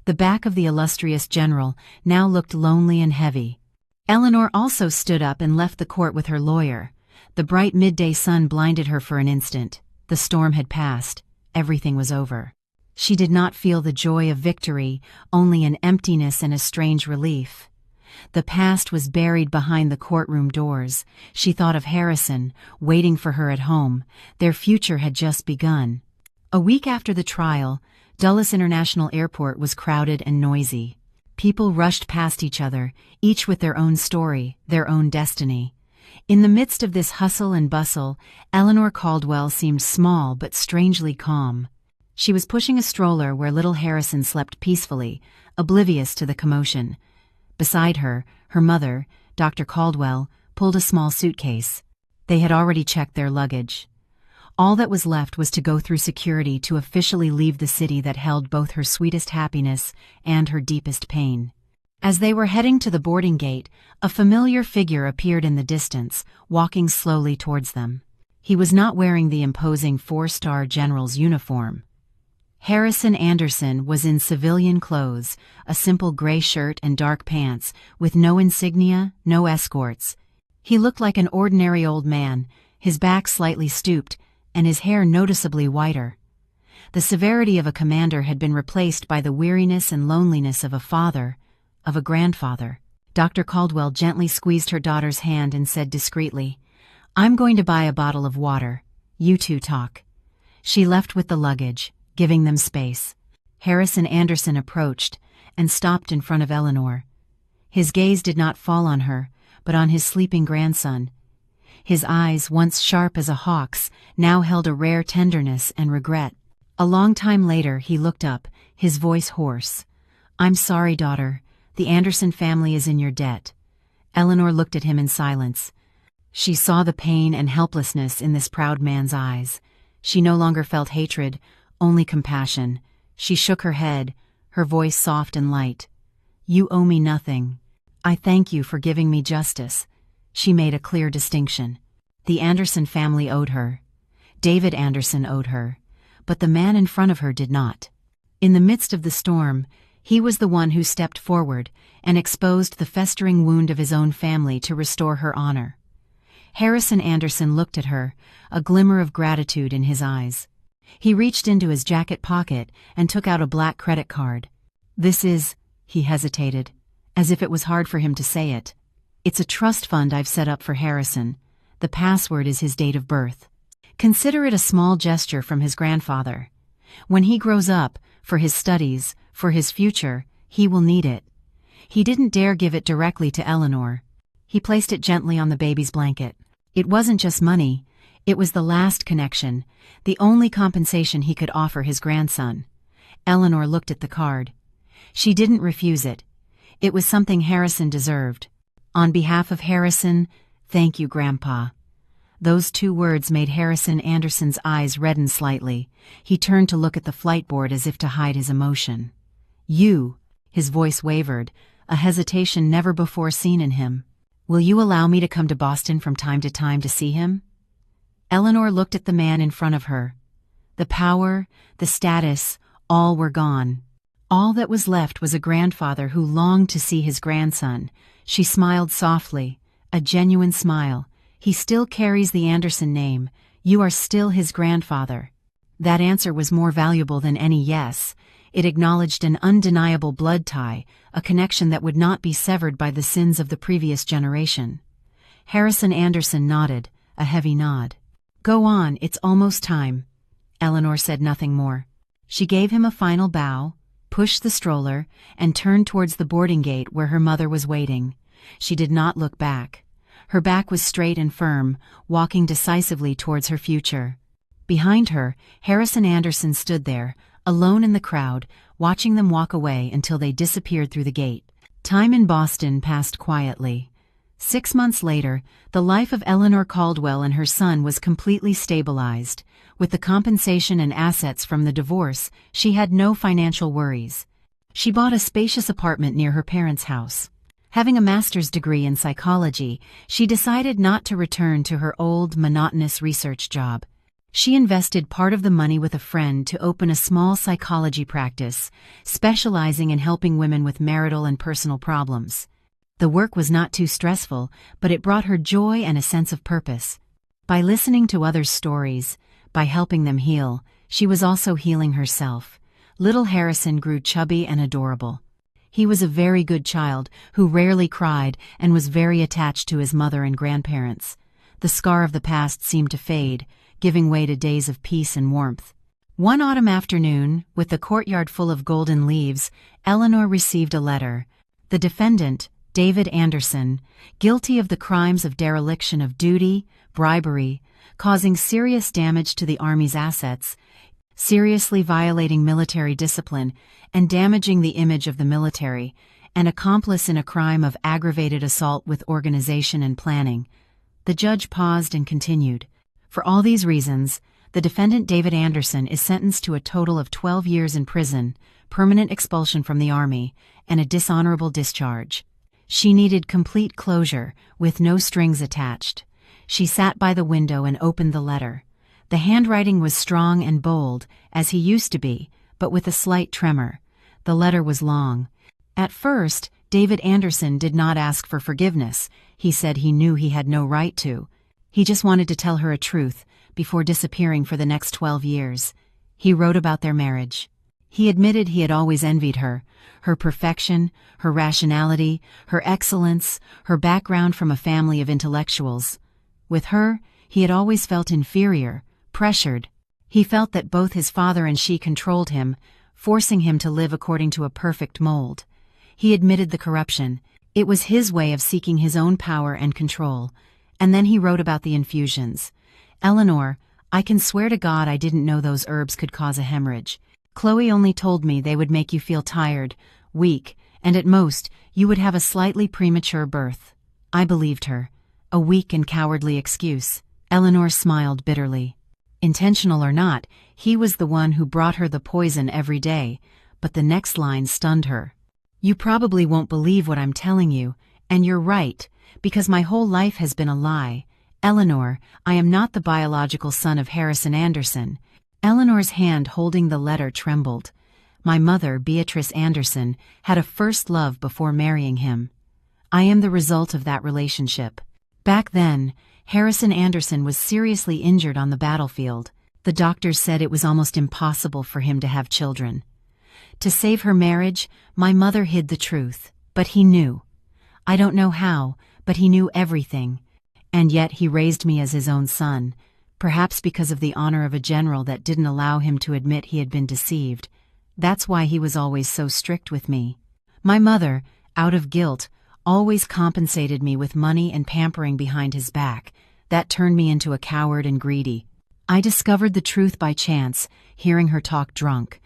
The back of the illustrious general now looked lonely and heavy. Eleanor also stood up and left the court with her lawyer. The bright midday sun blinded her for an instant. The storm had passed. Everything was over. She did not feel the joy of victory, only an emptiness and a strange relief. The past was buried behind the courtroom doors. She thought of Harrison, waiting for her at home. Their future had just begun. A week after the trial, Dulles International Airport was crowded and noisy. People rushed past each other, each with their own story, their own destiny. In the midst of this hustle and bustle, Eleanor Caldwell seemed small but strangely calm. She was pushing a stroller where little Harrison slept peacefully, oblivious to the commotion. Beside her, her mother, Dr. Caldwell, pulled a small suitcase. They had already checked their luggage. All that was left was to go through security to officially leave the city that held both her sweetest happiness and her deepest pain. As they were heading to the boarding gate, a familiar figure appeared in the distance, walking slowly towards them. He was not wearing the imposing four-star general's uniform. Harrison Anderson was in civilian clothes, a simple gray shirt and dark pants, with no insignia, no escorts. He looked like an ordinary old man, his back slightly stooped, and his hair noticeably whiter. The severity of a commander had been replaced by the weariness and loneliness of a father, of a grandfather. Dr. Caldwell gently squeezed her daughter's hand and said discreetly, "I'm going to buy a bottle of water. You two talk." She left with the luggage, giving them space. Harrison Anderson approached and stopped in front of Eleanor. His gaze did not fall on her, but on his sleeping grandson. His eyes, once sharp as a hawk's, now held a rare tenderness and regret. A long time later, he looked up, his voice hoarse. "I'm sorry, daughter. The Anderson family is in your debt." Eleanor looked at him in silence. She saw the pain and helplessness in this proud man's eyes. She no longer felt hatred, only compassion. She shook her head, her voice soft and light. "You owe me nothing. I thank you for giving me justice." She made a clear distinction. The Anderson family owed her. David Anderson owed her. But the man in front of her did not. In the midst of the storm, he was the one who stepped forward and exposed the festering wound of his own family to restore her honor. Harrison Anderson looked at her, a glimmer of gratitude in his eyes. He reached into his jacket pocket and took out a black credit card. "This is," he hesitated, as if it was hard for him to say it. "It's a trust fund I've set up for Harrison. The password is his date of birth. Consider it a small gesture from his grandfather. When he grows up, for his studies, for his future, he will need it." He didn't dare give it directly to Eleanor. He placed it gently on the baby's blanket. It wasn't just money. It was the last connection, the only compensation he could offer his grandson. Eleanor looked at the card. She didn't refuse it. It was something Harrison deserved. On behalf of Harrison, thank you, Grandpa. Those 2 words made Harrison Anderson's eyes redden slightly. He turned to look at the flight board as if to hide his emotion. You, his voice wavered, a hesitation never before seen in him. Will you allow me to come to Boston from time to see him? Eleanor looked at the man in front of her. The power, the status, all were gone. All that was left was a grandfather who longed to see his grandson. She smiled softly, a genuine smile. He still carries the Anderson name. You are still his grandfather. That answer was more valuable than any yes. It acknowledged an undeniable blood tie, a connection that would not be severed by the sins of the previous generation. Harrison Anderson nodded, a heavy nod. Go on, it's almost time. Eleanor said nothing more. She gave him a final bow, pushed the stroller, and turned towards the boarding gate where her mother was waiting. She did not look back. Her back was straight and firm, walking decisively towards her future. Behind her, Harrison Anderson stood there, alone in the crowd, watching them walk away until they disappeared through the gate. Time in Boston passed quietly. 6 months later, the life of Eleanor Caldwell and her son was completely stabilized. With the compensation and assets from the divorce, she had no financial worries. She bought a spacious apartment near her parents' house. Having a master's degree in psychology, she decided not to return to her old, monotonous research job. She invested part of the money with a friend to open a small psychology practice, specializing in helping women with marital and personal problems. The work was not too stressful, but it brought her joy and a sense of purpose. By listening to others' stories, by helping them heal, she was also healing herself. Little Harrison grew chubby and adorable. He was a very good child who rarely cried and was very attached to his mother and grandparents. The scar of the past seemed to fade, giving way to days of peace and warmth. One autumn afternoon, with the courtyard full of golden leaves, Eleanor received a letter. The defendant, David Anderson, guilty of the crimes of dereliction of duty, bribery, causing serious damage to the Army's assets, seriously violating military discipline, and damaging the image of the military, an accomplice in a crime of aggravated assault with organization and planning. The judge paused and continued. For all these reasons, the defendant David Anderson is sentenced to a total of 12 years in prison, permanent expulsion from the Army, and a dishonorable discharge. She needed complete closure, with no strings attached. She sat by the window and opened the letter. The handwriting was strong and bold, as he used to be, but with a slight tremor. The letter was long. At first, David Anderson did not ask for forgiveness. He said he knew he had no right to. He just wanted to tell her a truth, before disappearing for the next 12 years. He wrote about their marriage. He admitted he had always envied her perfection, her rationality, her excellence, her background from a family of intellectuals. With her, he had always felt inferior, pressured. He felt that both his father and she controlled him, forcing him to live according to a perfect mold. He admitted the corruption. It was his way of seeking his own power and control. And then he wrote about the infusions. Eleanor, I can swear to God I didn't know those herbs could cause a hemorrhage. Chloe only told me they would make you feel tired, weak, and at most, you would have a slightly premature birth. I believed her. A weak and cowardly excuse. Eleanor smiled bitterly. Intentional or not, he was the one who brought her the poison every day, but the next line stunned her. You probably won't believe what I'm telling you, and you're right, because my whole life has been a lie. Eleanor, I am not the biological son of Harrison Anderson. Eleanor's hand holding the letter trembled. My mother, Beatrice Anderson, had a first love before marrying him. I am the result of that relationship. Back then, Harrison Anderson was seriously injured on the battlefield. The doctors said it was almost impossible for him to have children. To save her marriage, my mother hid the truth, but he knew. I don't know how, but he knew everything. And yet he raised me as his own son, perhaps because of the honor of a general that didn't allow him to admit he had been deceived. That's why he was always so strict with me. My mother, out of guilt, always compensated me with money and pampering behind his back. That turned me into a coward and greedy. I discovered the truth by chance, hearing her talk drunk.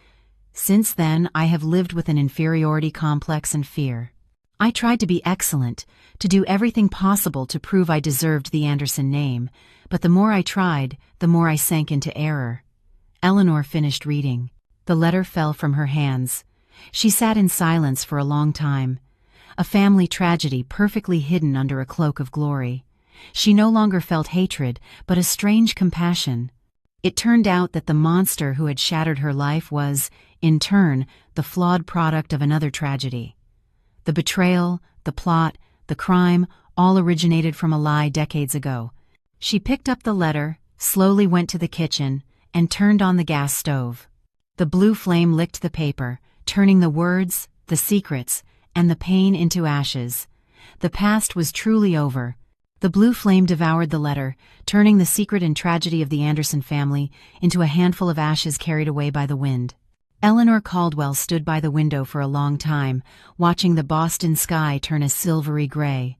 Since then, I have lived with an inferiority complex and fear. I tried to be excellent, to do everything possible to prove I deserved the Anderson name, but the more I tried, the more I sank into error. Eleanor finished reading. The letter fell from her hands. She sat in silence for a long time. A family tragedy perfectly hidden under a cloak of glory. She no longer felt hatred, but a strange compassion. It turned out that the monster who had shattered her life was, in turn, the flawed product of another tragedy. The betrayal, the plot, the crime, all originated from a lie decades ago. She picked up the letter, slowly went to the kitchen, and turned on the gas stove. The blue flame licked the paper, turning the words, the secrets, and the pain into ashes. The past was truly over. The blue flame devoured the letter, turning the secret and tragedy of the Anderson family into a handful of ashes carried away by the wind. Eleanor Caldwell stood by the window for a long time, watching the Boston sky turn a silvery gray.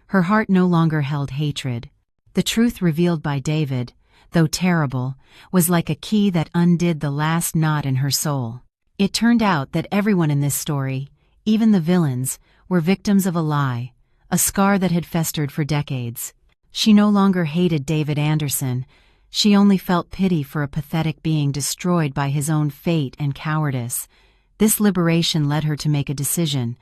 Her heart no longer held hatred. The truth revealed by David, though terrible, was like a key that undid the last knot in her soul. It turned out that everyone in this story, even the villains, were victims of a lie, a scar that had festered for decades. She no longer hated David Anderson. She only felt pity for a pathetic being destroyed by his own fate and cowardice. This liberation led her to make a decision.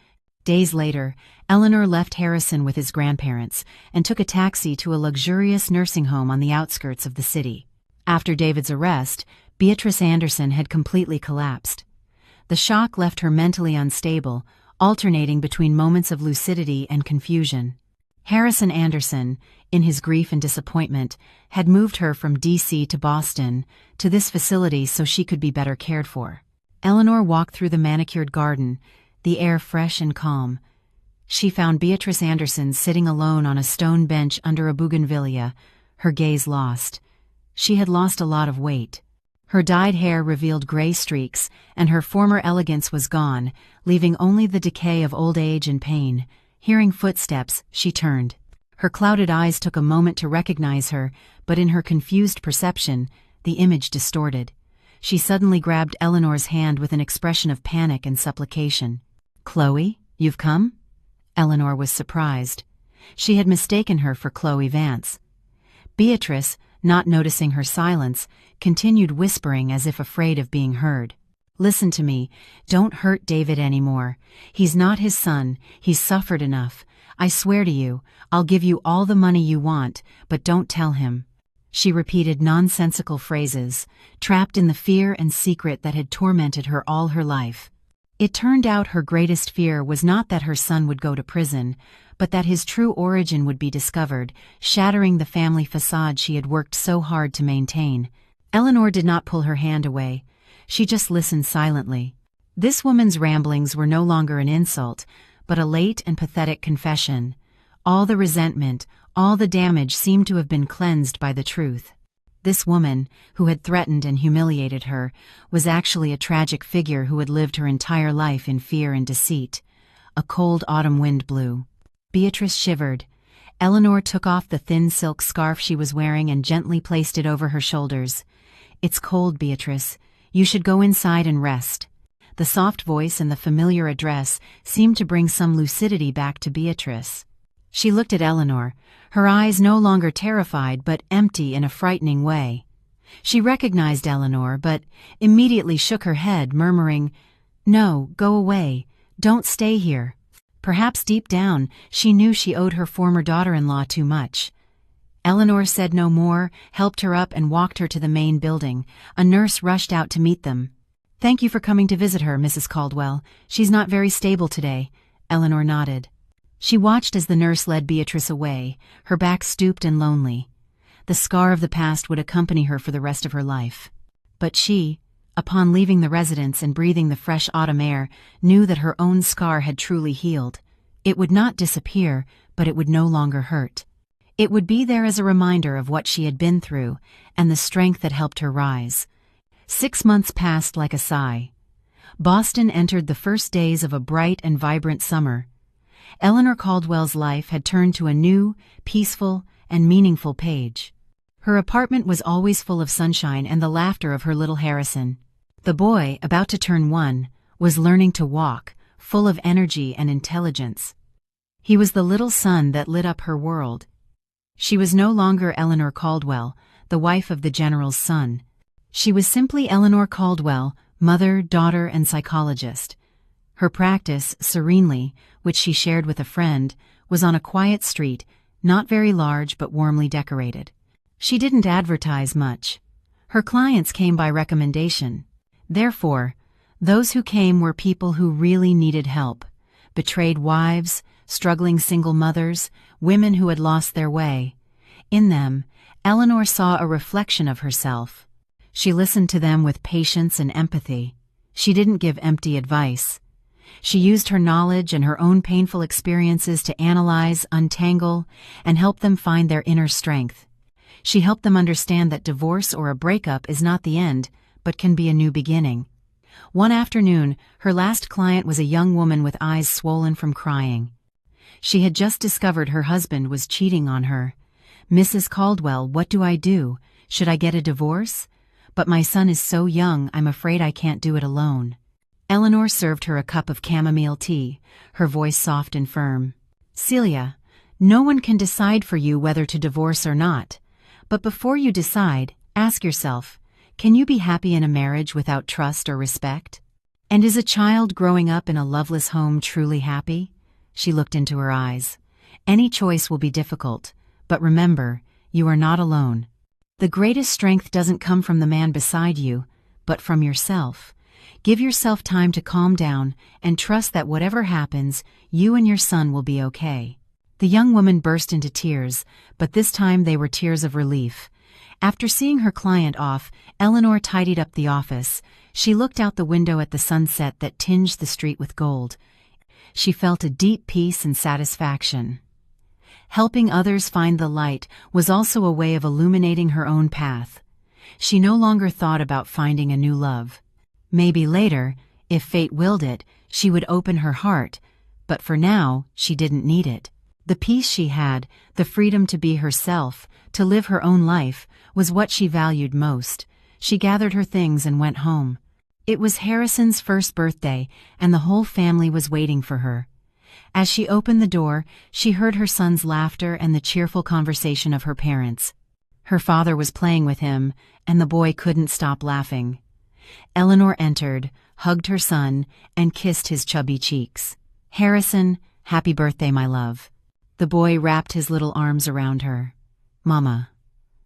Days later, Eleanor left Harrison with his grandparents and took a taxi to a luxurious nursing home on the outskirts of the city. After David's arrest, Beatrice Anderson had completely collapsed. The shock left her mentally unstable, alternating between moments of lucidity and confusion. Harrison Anderson, in his grief and disappointment, had moved her from D.C. to Boston, to this facility so she could be better cared for. Eleanor walked through the manicured garden, the air fresh and calm. She found Beatrice Anderson sitting alone on a stone bench under a bougainvillea, her gaze lost. She had lost a lot of weight. Her dyed hair revealed gray streaks, and her former elegance was gone, leaving only the decay of old age and pain. Hearing footsteps, she turned. Her clouded eyes took a moment to recognize her, but in her confused perception, the image distorted. She suddenly grabbed Eleanor's hand with an expression of panic and supplication. "Chloe, you've come?" Eleanor was surprised. She had mistaken her for Chloe Vance. Beatrice, not noticing her silence, continued whispering as if afraid of being heard. "Listen to me. Don't hurt David anymore. He's not his son. He's suffered enough. I swear to you, I'll give you all the money you want, but don't tell him." She repeated nonsensical phrases, trapped in the fear and secret that had tormented her all her life. It turned out her greatest fear was not that her son would go to prison, but that his true origin would be discovered, shattering the family facade she had worked so hard to maintain. Eleanor did not pull her hand away. She just listened silently. This woman's ramblings were no longer an insult, but a late and pathetic confession. All the resentment, all the damage seemed to have been cleansed by the truth. This woman, who had threatened and humiliated her, was actually a tragic figure who had lived her entire life in fear and deceit. A cold autumn wind blew. Beatrice shivered. Eleanor took off the thin silk scarf she was wearing and gently placed it over her shoulders. "It's cold, Beatrice. You should go inside and rest." The soft voice and the familiar address seemed to bring some lucidity back to Beatrice. She looked at Eleanor, her eyes no longer terrified but empty in a frightening way. She recognized Eleanor, but immediately shook her head, murmuring, "No, go away. Don't stay here." Perhaps deep down, she knew she owed her former daughter-in-law too much. Eleanor said no more, helped her up and walked her to the main building. A nurse rushed out to meet them. "Thank you for coming to visit her, Mrs. Caldwell. She's not very stable today." Eleanor nodded. She watched as the nurse led Beatrice away, her back stooped and lonely. The scar of the past would accompany her for the rest of her life. But she, upon leaving the residence and breathing the fresh autumn air, knew that her own scar had truly healed. It would not disappear, but it would no longer hurt. It would be there as a reminder of what she had been through and the strength that helped her rise. 6 months passed like a sigh. Boston entered the first days of a bright and vibrant summer. Eleanor Caldwell's life had turned to a new, peaceful, and meaningful page. Her apartment was always full of sunshine and the laughter of her little Harrison. The boy, about to turn 1, was learning to walk, full of energy and intelligence. He was the little sun that lit up her world. She was no longer Eleanor Caldwell, the wife of the general's son. She was simply Eleanor Caldwell, mother, daughter, and psychologist. Her practice, Serenely, which she shared with a friend, was on a quiet street, not very large but warmly decorated. She didn't advertise much. Her clients came by recommendation. Therefore, those who came were people who really needed help: betrayed wives, struggling single mothers, women who had lost their way. In them, Eleanor saw a reflection of herself. She listened to them with patience and empathy. She didn't give empty advice. She used her knowledge and her own painful experiences to analyze, untangle, and help them find their inner strength. She helped them understand that divorce or a breakup is not the end, but can be a new beginning. One afternoon, her last client was a young woman with eyes swollen from crying. She had just discovered her husband was cheating on her. "Mrs. Caldwell, what do I do? Should I get a divorce? But my son is so young, I'm afraid I can't do it alone." Eleanor served her a cup of chamomile tea, her voice soft and firm. "Celia, no one can decide for you whether to divorce or not. But before you decide, ask yourself, can you be happy in a marriage without trust or respect? And is a child growing up in a loveless home truly happy?" She looked into her eyes. "Any choice will be difficult, but remember, you are not alone. The greatest strength doesn't come from the man beside you, but from yourself. Give yourself time to calm down and trust that whatever happens, you and your son will be okay." The young woman burst into tears, but this time they were tears of relief. After seeing her client off, Eleanor tidied up the office. She looked out the window at the sunset that tinged the street with gold. She felt a deep peace and satisfaction. Helping others find the light was also a way of illuminating her own path. She no longer thought about finding a new love. Maybe later, if fate willed it, she would open her heart, but for now, she didn't need it. The peace she had, the freedom to be herself, to live her own life, was what she valued most. She gathered her things and went home. It was Harrison's first birthday, and the whole family was waiting for her. As she opened the door, she heard her son's laughter and the cheerful conversation of her parents. Her father was playing with him, and the boy couldn't stop laughing. Eleanor entered, hugged her son, and kissed his chubby cheeks. "Harrison, happy birthday, my love." The boy wrapped his little arms around her. "Mama."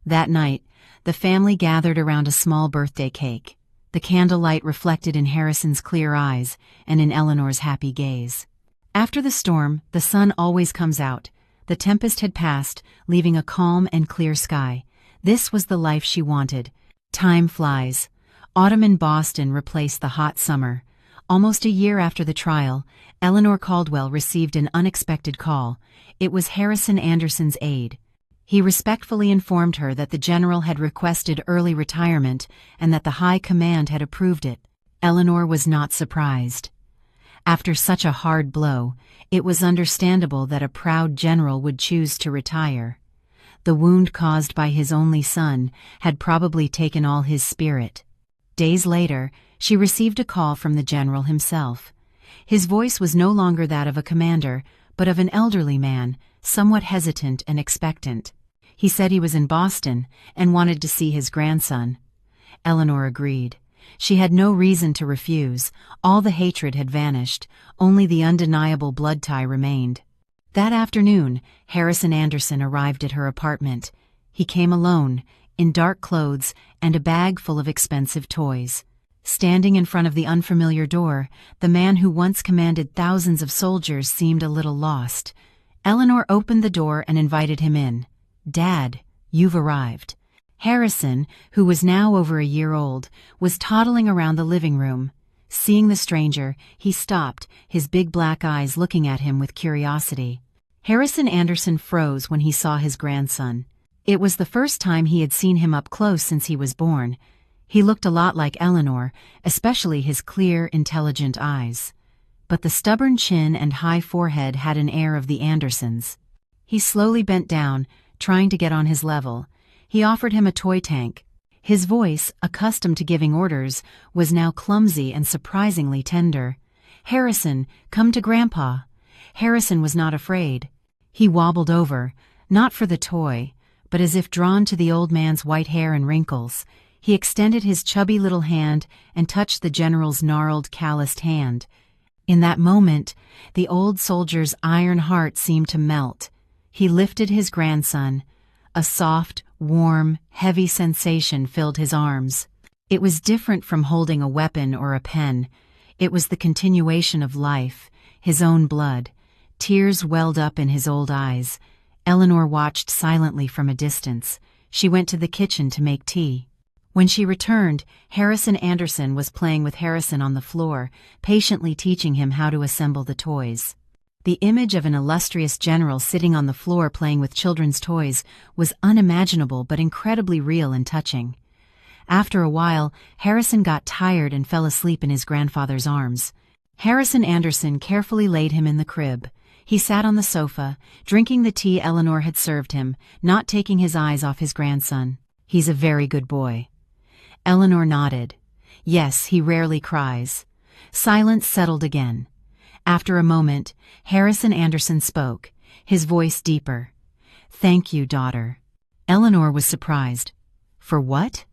That night, the family gathered around a small birthday cake. The candlelight reflected in Harrison's clear eyes and in Eleanor's happy gaze. After the storm, the sun always comes out. The tempest had passed, leaving a calm and clear sky. This was the life she wanted. Time flies. Autumn in Boston replaced the hot summer. Almost a year after the trial, Eleanor Caldwell received an unexpected call. It was Harrison Anderson's aide. He respectfully informed her that the general had requested early retirement and that the high command had approved it. Eleanor was not surprised. After such a hard blow, it was understandable that a proud general would choose to retire. The wound caused by his only son had probably taken all his spirit. Days later, she received a call from the general himself. His voice was no longer that of a commander, but of an elderly man, somewhat hesitant and expectant. He said he was in Boston and wanted to see his grandson. Eleanor agreed. She had no reason to refuse. All the hatred had vanished. Only the undeniable blood tie remained. That afternoon, Harrison Anderson arrived at her apartment. He came alone, in dark clothes and a bag full of expensive toys. Standing in front of the unfamiliar door, the man who once commanded thousands of soldiers seemed a little lost. Eleanor opened the door and invited him in. "Dad, you've arrived." Harrison, who was now over a year old, was toddling around the living room. Seeing the stranger, he stopped, his big black eyes looking at him with curiosity. Harrison Anderson froze when he saw his grandson. It was the first time he had seen him up close since he was born. He looked a lot like Eleanor, especially his clear, intelligent eyes. But the stubborn chin and high forehead had an air of the Andersons. He slowly bent down, trying to get on his level. He offered him a toy tank. His voice, accustomed to giving orders, was now clumsy and surprisingly tender. "Harrison, come to Grandpa." Harrison was not afraid. He wobbled over, not for the toy, but as if drawn to the old man's white hair and wrinkles. He extended his chubby little hand and touched the general's gnarled, calloused hand. In that moment, the old soldier's iron heart seemed to melt. He lifted his grandson. A soft, warm, heavy sensation filled his arms. It was different from holding a weapon or a pen. It was the continuation of life, his own blood. Tears welled up in his old eyes. Eleanor watched silently from a distance. She went to the kitchen to make tea. When she returned, Harrison Anderson was playing with Harrison on the floor, patiently teaching him how to assemble the toys. The image of an illustrious general sitting on the floor playing with children's toys was unimaginable but incredibly real and touching. After a while, Harrison got tired and fell asleep in his grandfather's arms. Harrison Anderson carefully laid him in the crib. He sat on the sofa, drinking the tea Eleanor had served him, not taking his eyes off his grandson. "He's a very good boy." Eleanor nodded. "Yes, he rarely cries." Silence settled again. After a moment, Harrison Anderson spoke, his voice deeper. "Thank you, daughter." Eleanor was surprised. "For what?"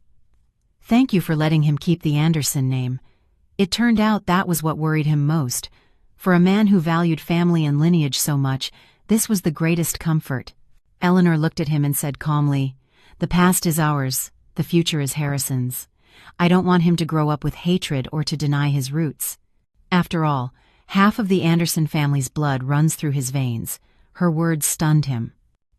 "Thank you for letting him keep the Anderson name." It turned out that was what worried him most. For a man who valued family and lineage so much, this was the greatest comfort. Eleanor looked at him and said calmly, "The past is ours, the future is Harrison's. I don't want him to grow up with hatred or to deny his roots. After all, half of the Anderson family's blood runs through his veins." Her words stunned him.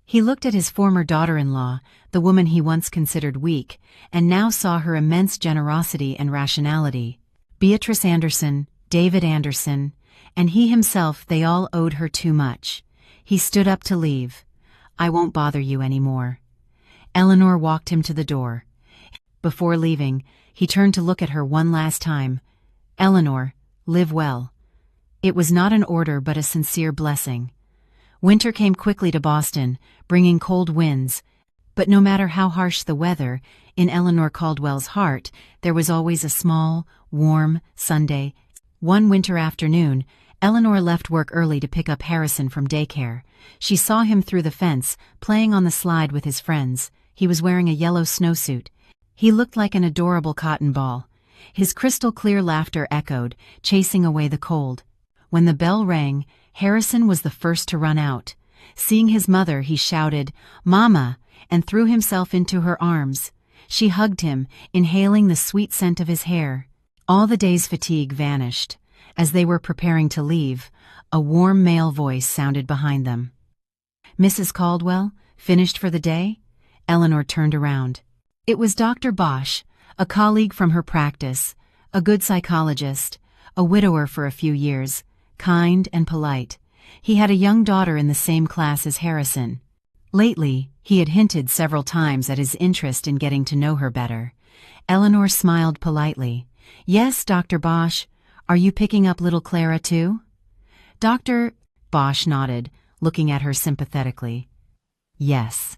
He looked at his former daughter-in-law, the woman he once considered weak, and now saw her immense generosity and rationality. Beatrice Anderson, David Anderson, and he himself, they all owed her too much. He stood up to leave. "I won't bother you anymore." Eleanor walked him to the door. Before leaving, he turned to look at her one last time. "Eleanor, live well." It was not an order but a sincere blessing. Winter came quickly to Boston, bringing cold winds. But no matter how harsh the weather, in Eleanor Caldwell's heart, there was always a small, warm Sunday. One winter afternoon, Eleanor left work early to pick up Harrison from daycare. She saw him through the fence, playing on the slide with his friends. He was wearing a yellow snowsuit. He looked like an adorable cotton ball. His crystal-clear laughter echoed, chasing away the cold. When the bell rang, Harrison was the first to run out. Seeing his mother, he shouted, "Mama!" and threw himself into her arms. She hugged him, inhaling the sweet scent of his hair. All the day's fatigue vanished. As they were preparing to leave, a warm male voice sounded behind them. "Mrs. Caldwell, finished for the day?" Eleanor turned around. It was Dr. Bosch, a colleague from her practice, a good psychologist, a widower for a few years, kind and polite. He had a young daughter in the same class as Harrison. Lately, he had hinted several times at his interest in getting to know her better. Eleanor smiled politely. "Yes, Dr. Bosch. Are you picking up little Clara too?" Dr. Bosch nodded, looking at her sympathetically. "Yes.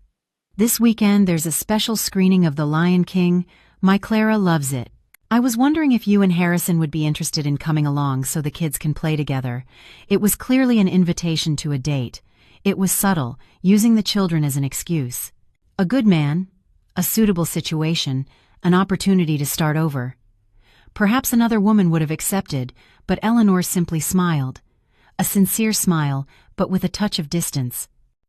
This weekend there's a special screening of The Lion King. My Clara loves it. I was wondering if you and Harrison would be interested in coming along so the kids can play together." It was clearly an invitation to a date. It was subtle, using the children as an excuse. A good man, a suitable situation, an opportunity to start over. Perhaps another woman would have accepted, but Eleanor simply smiled. A sincere smile, but with a touch of distance.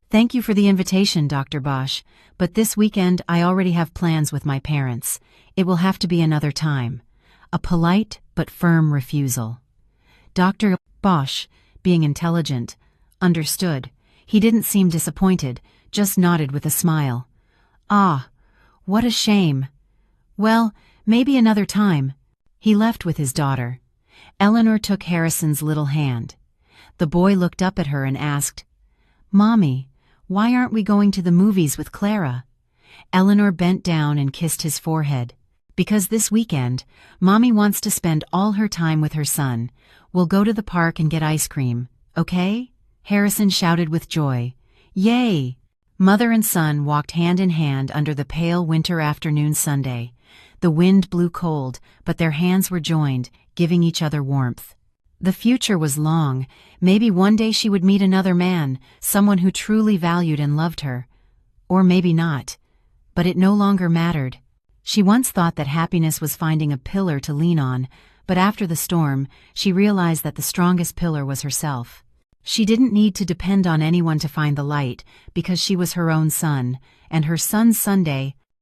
"Thank you for the invitation, Dr. Bosch, but this weekend I already have plans with my parents. It will have to be another time." A polite but firm refusal. Dr. Bosch, being intelligent, understood. He didn't seem disappointed, just nodded with a smile. "Ah, what a shame. Well, maybe another time." He left with his daughter. Eleanor took Harrison's little hand. The boy looked up at her and asked, "Mommy, why aren't we going to the movies with Clara?" Eleanor bent down and kissed his forehead. "Because this weekend, Mommy wants to spend all her time with her son. We'll go to the park and get ice cream, okay?" Harrison shouted with joy. "Yay!" Mother and son walked hand in hand under the pale winter afternoon Sunday. The wind blew cold, but their hands were joined, giving each other warmth. The future was long. Maybe one day she would meet another man, someone who truly valued and loved her. Or maybe not. But it no longer mattered. She once thought that happiness was finding a pillar to lean on, but after the storm, she realized that the strongest pillar was herself. She didn't need to depend on anyone to find the light, because she was her own sun, and her sun's Sunday